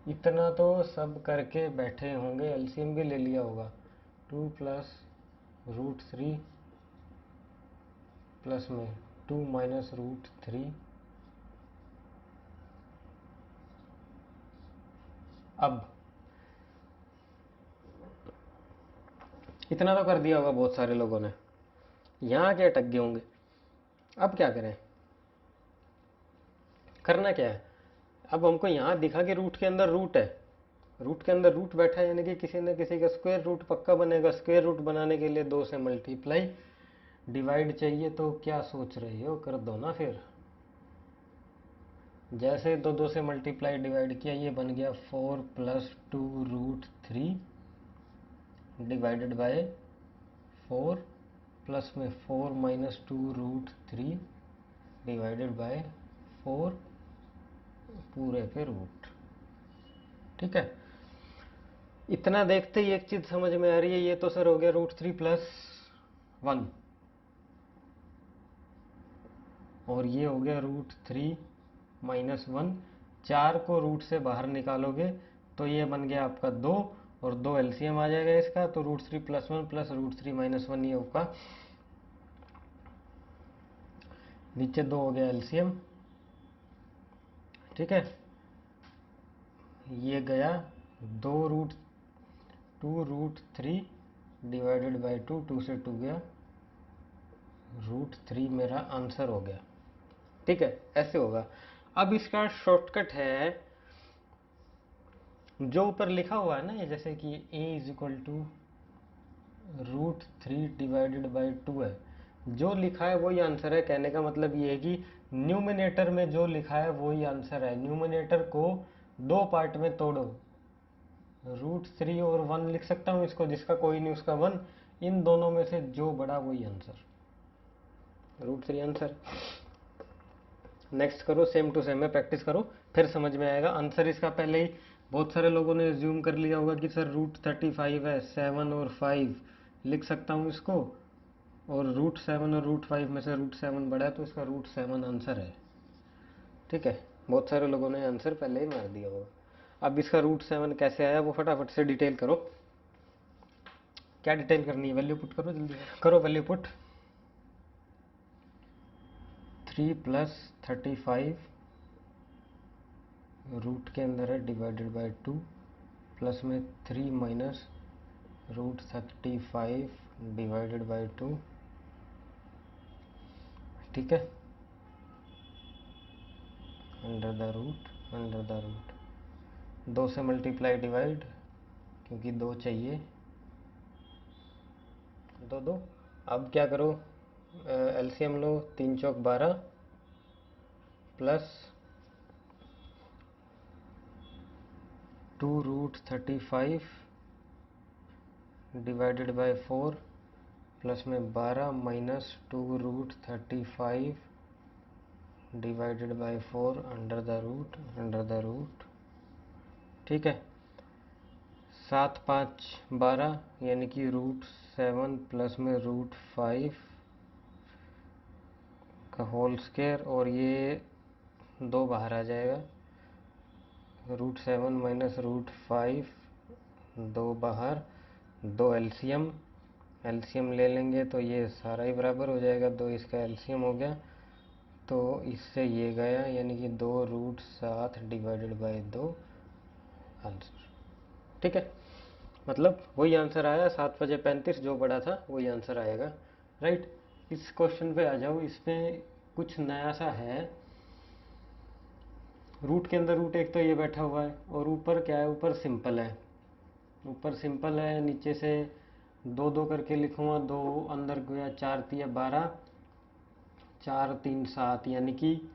इतना तो सब करके बैठे होंगे, एलसीएम भी ले लिया होगा। 2 प्लस √3 प्लस में 2 माइनस √3। अब इतना तो कर दिया होगा बहुत सारे लोगों ने, यहाँ क्या अटक गए होंगे। अब क्या करें, करना क्या है, अब हमको यहाँ दिखा कि रूट के अंदर रूट है, रूट के अंदर रूट बैठा है, यानी कि किसी न किसी का स्क्वायर रूट पक्का बनेगा। स्क्वायर रूट बनाने के लिए 2 से मल्टीप्लाई डिवाइड चाहिए, तो क्या सोच रहे हो, कर दो ना फिर। जैसे 2 से मल्टीप्लाई डिवाइड किया, ये बन गया 4 + 2√3 डिवाइडेड बाय 4 प्लस में 4 - 2√3 डिवाइडेड बाय 4 पूरे पे रूट। ठीक है, इतना देखते ही एक चीज समझ में आ रही है, ये तो सर हो गया √3 + 1 और ये हो गया √3 - 1। 4 को रूट से बाहर निकालोगे तो ये बन गया आपका 2 और 2 एलसीएम आ जाएगा इसका, तो √3 + 1 + √3 - 1 ये होगा, नीचे 2 हो गया एलसीएम। ठीक है, ये गया 2√3 डिवाइडेड बाय 2, 2 से 2 गया, √3 मेरा आंसर हो गया। ठीक है, ऐसे होगा। अब इसका शॉर्टकट है, जो ऊपर लिखा हुआ है ना, ये जैसे कि a = √3 डिवाइडेड बाय 2 है, जो लिखा है वही आंसर है। कहने का मतलब ये है कि न्यूमिनेटर में जो लिखा है वही आंसर है। न्यूमिनेटर को 2 पार्ट में तोड़ो, √3 और 1 लिख सकता हूँ इसको, जिसका कोई नहीं उसका 1, इन दोनों में से जो बड़ा वही आंसर, √3 आंसर। नेक्स्ट करो, सेम टू सेम में प्रैक्टिस करो, फिर समझ में आएगा। आंसर इसका पहले ही बहुत सारे लोगों ने एज्यूम कर लिया होगा कि सर √35 है, 7 और 5 लिख सकता हूँ इसको, और √7 और √5 में से √7 बड़ा है, तो इसका √7 आंसर है। ठीक है, बहुत सारे लोगों ने आंसर पहले ही मार दिया होगा। अब इसका √7 कैसे आया वो फटाफट से डिटेल करो। क्या डिटेल करनी है, वैल्यू पुट करो, जल्दी करो वैल्यू पुट। 3 + 35 रूट के अंदर है डिवाइडेड बाय 2 प्लस में 3 - √35 डिवाइडेड बाय 2। ठीक है, अंडर द रूट 2 से मल्टीप्लाई डिवाइड, क्योंकि 2 चाहिए, 2 अब क्या करो, एलसीएम लो, 3 चौक 12 प्लस 2√35 डिवाइडेड बाय 4 प्लस में 12 - 2√35 divided by 4 under the root. ठीक है, 7 × 5 = 12, यानी कि √7 प्लस में √5 का होल स्क्वायर, और ये 2 बाहर आ जाएगा, √7 - √5 2 बाहर, 2 एलसीएम ले लेंगे तो ये सारा ही बराबर हो जाएगा, 2 इसका एलसीएम हो गया, तो इससे ये गया, यानी कि 2√7 डिवाइडेड बाय 2 आंसर। ठीक है, मतलब वही आंसर आया, 7 × 5 = 35, जो बड़ा था वही आंसर आएगा। राइट, इस क्वेश्चन पे आ जाओ। इसमें कुछ नया सा है, रूट के अंदर रूट एक तो ये बैठा हुआ है, और ऊपर क्या है, ऊपर सिंपल है, नीचे से 2 2 करके लिखूँगा, 2 अंदर गया, 4 × 3 = 12, 4 3 7, यानी कि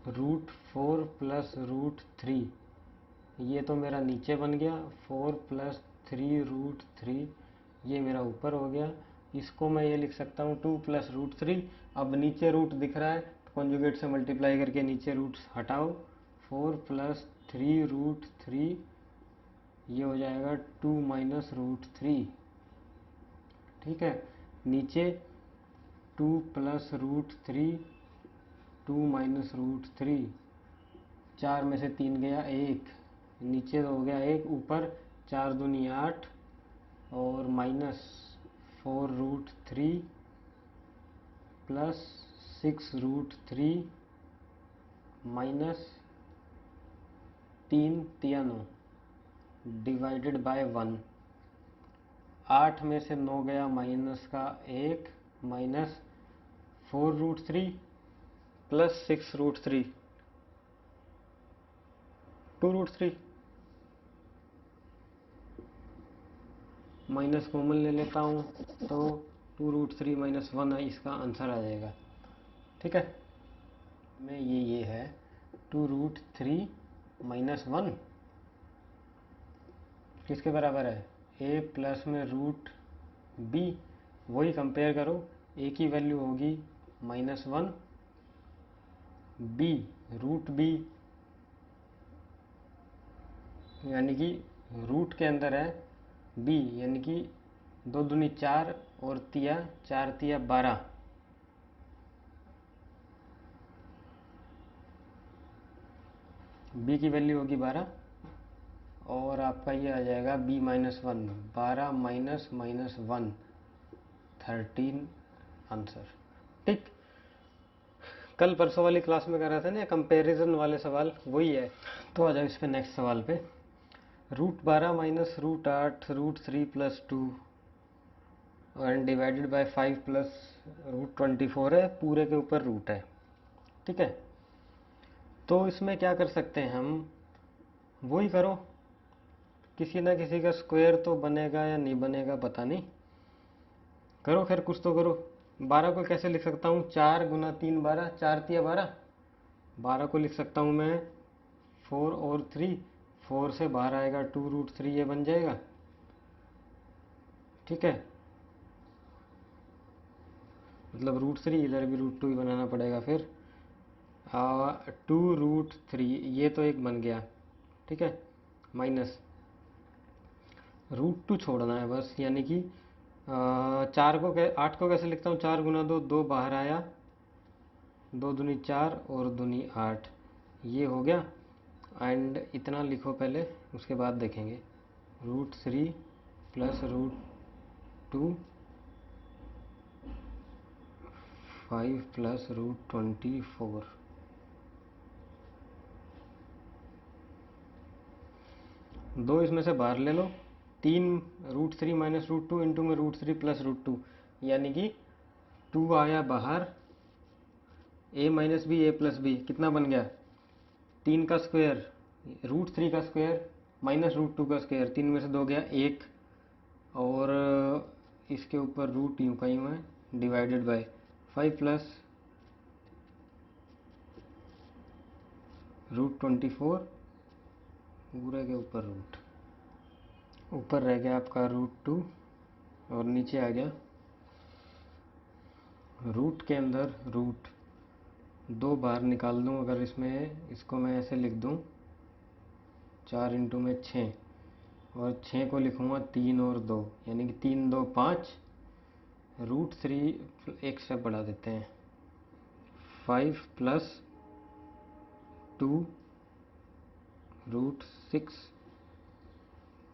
√4 + √3, ये तो मेरा नीचे बन गया, 4 + 3√3 ये मेरा ऊपर हो गया। इसको मैं ये लिख सकता हूँ 2 + √3। अब नीचे रूट दिख रहा है तो कॉन्जुगेट से मल्टीप्लाई करके नीचे रूट्स हटाओ, 4 + 3√3 ये हो जाएगा 2 - √3। ठीक है, नीचे 2 + √3 2 - √3, 4 में से 3 गया 1, नीचे हो गया 1, ऊपर 4 दूनी 8 और -4√3 प्लस 6√3 -3 3 9 डिवाइडेड बाय 1। 8 में से 9 गया माइनस का 1, -4√3 प्लस 6√3, 2√3 माइनस कॉमन ले लेता हूँ तो 2√3 माइनस 1 इसका आंसर आ जाएगा। ठीक है, में ये है 2√3 माइनस 1 किसके बराबर है, a प्लस में रूट b, वही कंपेयर करो, a की वैल्यू होगी -1, b रूट b यानी कि रूट के अंदर है b, यानी कि 2 दूनी 4 और तिया 4 तिया 12, b की वैल्यू होगी 12 और आपका ये आ जाएगा b minus 1, 12 minus minus 1 13 answer. ठीक, कल परसों वाली क्लास में कर रहा था ना कंपैरिजन वाले सवाल, वही है। तो आ जाओ इस पे नेक्स्ट सवाल पे। √12 minus √8 √3 plus 2 and divided by 5 plus √24 है, पूरे के ऊपर रूट है। ठीक है, तो इसमें क्या कर सकते हैं हम, वही करो, किसी ना किसी का स्क्वायर तो बनेगा या नहीं बनेगा पता नहीं, करो खैर कुछ तो करो। 12 को कैसे लिख सकता हूँ, 4 गुना 3 12, 4 तिया 12, 12 को लिख सकता हूँ मैं 4 और 3, 4 से बाहर आएगा 2√3, ये बन जाएगा। ठीक है, मतलब √3, इधर भी √2 ही बनाना पड़ेगा फिर। 2√3 ये तो एक बन गया। ठीक है, माइनस √2 छोड़ना है बस, यानी कि 8 को कैसे लिखता हूँ, 4 गुना 2, 2 बाहर आया, 2 दूनी 4 और दूनी 8, ये हो गया। एंड इतना लिखो पहले, उसके बाद देखेंगे। √3 प्लस √2 5 प्लस √24, दो इसमें से बाहर ले लो, 3 √3 माइनस √2 इंटू में √3 प्लस √2, यानी कि 2 आया बाहर, a minus B, a plus b, कितना बन गया, 3 का स्क्वायर, √3 का स्क्वायर माइनस √2 का स्क्वायर, 3 में से 2 गया 1, और इसके ऊपर रूट यूँ का यूँ है, डिवाइडेड बाय 5 प्लस √24, पूरे के ऊपर रूट, ऊपर रह गया आपका √2 और नीचे आ गया रूट के अंदर रूट, 2 बाहर निकाल दूँ अगर इसमें, इसको मैं ऐसे लिख दूँ 4 इंटू में 6, और 6 को लिखूँगा 3 और 2, यानी कि 3 2 5, √3 एक स्टेप बढ़ा देते हैं, 5 प्लस 2 √6,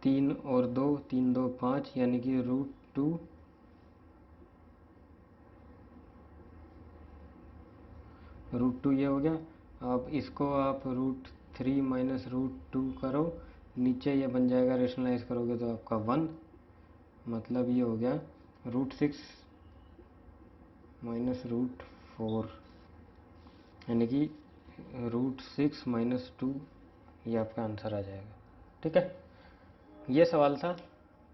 3 और 2, 3 2 5, यानी कि √2 √2 ये हो गया। अब इसको आप √3 माइनस √2 करो, नीचे ये बन जाएगा, रेशनलाइज करोगे तो आपका 1, मतलब ये हो गया √6 माइनस √4, यानी कि √6 माइनस 2, ये आपका आंसर आ जाएगा। ठीक है, ये सवाल था,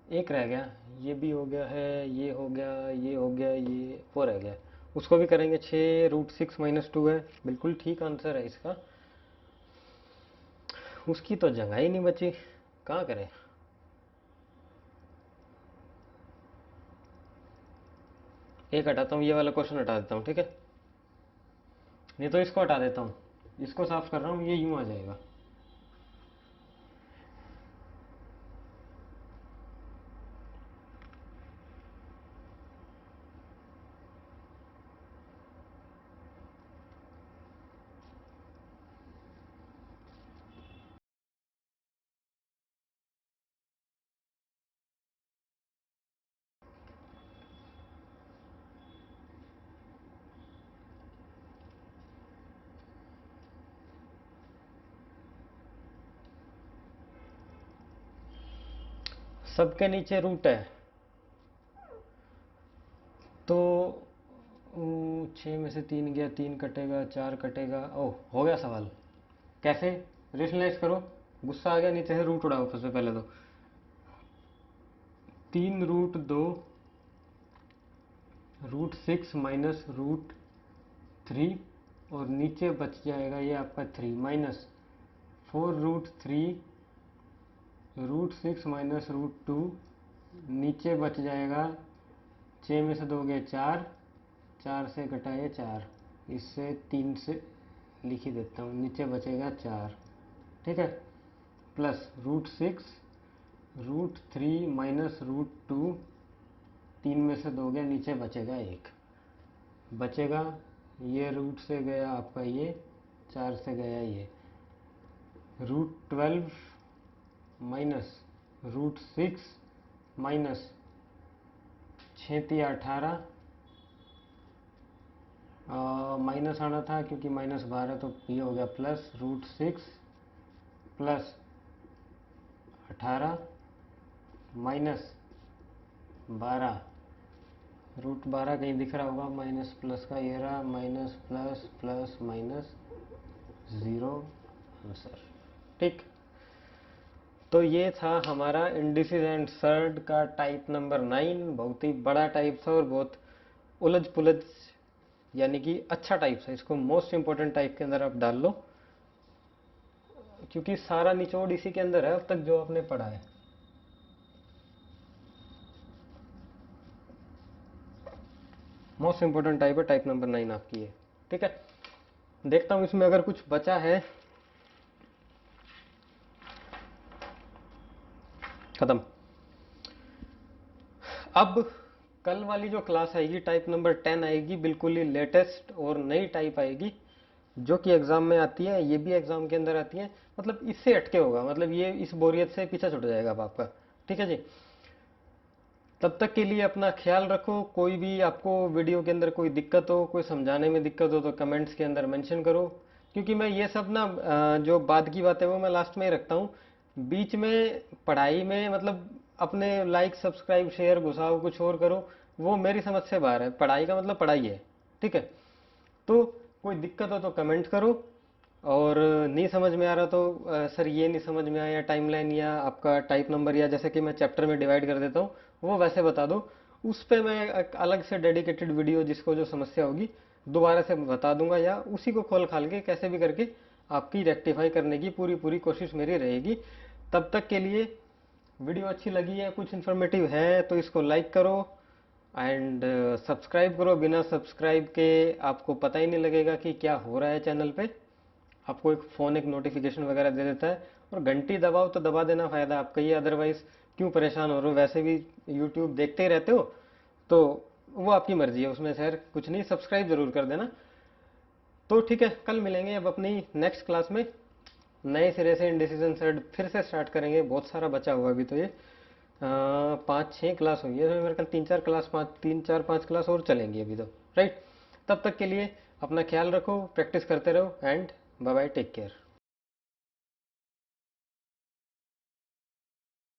एक रह गया, ये भी हो गया है, ये हो गया, ये हो गया, ये वो रह गया, उसको भी करेंगे। 6 √6 माइनस 2 है, बिल्कुल ठीक आंसर है इसका, उसकी तो जगह ही नहीं बची, कहाँ करें। एक हटाता हूँ, ये वाला क्वेश्चन हटा देता हूँ, ठीक है, नहीं तो इसको हटा देता हूँ, इसको साफ कर रहा हूँ, ये यूँ आ जाएगा। सबके नीचे रूट है, तो 6 में से 3 गया, 3 कटेगा, 4 कटेगा, ओह हो गया सवाल, कैसे, रेशनलाइज करो, गुस्सा आ गया, नीचे से रूट उड़ाओ सबसे पहले तो। 3√2 √6 माइनस √3 और नीचे बच जाएगा ये आपका 3 माइनस 4√3 √6 माइनस √2 नीचे बच जाएगा 6 में से 2 गए 4, 4 से घटाए 4, इससे 3 से लिख ही देता हूँ, नीचे बचेगा 4, ठीक है, प्लस √6 √3 माइनस √2, 3 में से 2 गया, नीचे बचेगा 1, बचेगा ये रूट से गया आपका ये, 4 से गया ये, √12 माइनस √6 माइनस 6×3 = 18, माइनस आना था क्योंकि -12 तो ये हो गया, प्लस √6 प्लस 18 माइनस 12, √12 कहीं दिख रहा होगा, माइनस प्लस का ये रहा, minus plus plus minus 0 answer, ठीक। तो ये था हमारा इंडिसेस एंड सर्ड का टाइप नंबर 9। बहुत ही बड़ा टाइप था और बहुत उलझ पुलझ, यानी कि अच्छा टाइप था, इसको मोस्ट इंपॉर्टेंट टाइप के अंदर आप डाल लो, क्योंकि सारा निचोड़ इसी के अंदर है अब तक जो आपने पढ़ा है। मोस्ट इंपॉर्टेंट टाइप है, टाइप नंबर 9 आपकी है, ठीक है। देखता हूं इसमें अगर कुछ बचा है। खत्म। अब कल वाली जो क्लास आएगी टाइप नंबर 10 आएगी, बिल्कुल ही लेटेस्ट और नई टाइप आएगी, जो कि एग्जाम में आती है, ये भी एग्जाम के अंदर आती है, मतलब इससे हटके होगा, मतलब ये इस बोरियत से पीछा छूट जाएगा अब आपका, ठीक है जी। तब तक के लिए अपना ख्याल रखो। कोई भी आपको वीडियो के अंदर कोई दिक्कत हो, कोई समझाने में दिक्कत हो तो कमेंट्स के अंदर मेंशन करो, क्योंकि मैं ये सब ना जो बाद की बात है वो मैं लास्ट में ही रखता हूँ। बीच में पढ़ाई में मतलब अपने लाइक सब्सक्राइब शेयर घुसाओ कुछ और करो, वो मेरी समझ से बाहर है। पढ़ाई का मतलब पढ़ाई है, ठीक है। तो कोई दिक्कत हो तो कमेंट करो, और नहीं समझ में आ रहा तो सर ये नहीं समझ में आया, टाइमलाइन या आपका टाइप नंबर या जैसे कि मैं चैप्टर में डिवाइड कर देता हूँ वो वैसे बता दो, उस पे मैं एक अलग से डेडिकेटेड वीडियो जिसको जो समस्या होगी दोबारा से बता दूंगा, या उसी को खोल खाल के कैसे भी करके आपकी रेक्टिफाई करने की पूरी पूरी कोशिश मेरी रहेगी। तब तक के लिए वीडियो अच्छी लगी है, कुछ इन्फॉर्मेटिव है तो इसको लाइक करो एंड सब्सक्राइब करो। बिना सब्सक्राइब के आपको पता ही नहीं लगेगा कि क्या हो रहा है चैनल पे। आपको एक फ़ोन एक नोटिफिकेशन वगैरह दे देता है, और घंटी दबाओ तो दबा देना फ़ायदा आपका ही, अदरवाइज़ क्यों परेशान हो रहे हो, वैसे भी यूट्यूब देखते ही रहते हो तो वो आपकी मर्जी है, उसमें खैर कुछ नहीं, सब्सक्राइब जरूर कर देना। तो ठीक है, कल मिलेंगे अब अपनी नेक्स्ट क्लास में, नए सिरे से इंडिसीजन सेट फिर से स्टार्ट करेंगे। बहुत सारा बचा हुआ अभी तो ये 5-6 क्लास हुई है मेरे ख्याल, 3-4-5 क्लास और चलेंगी अभी तो, राइट। तब तक के लिए अपना ख्याल रखो, प्रैक्टिस करते रहो and bye bye, take care.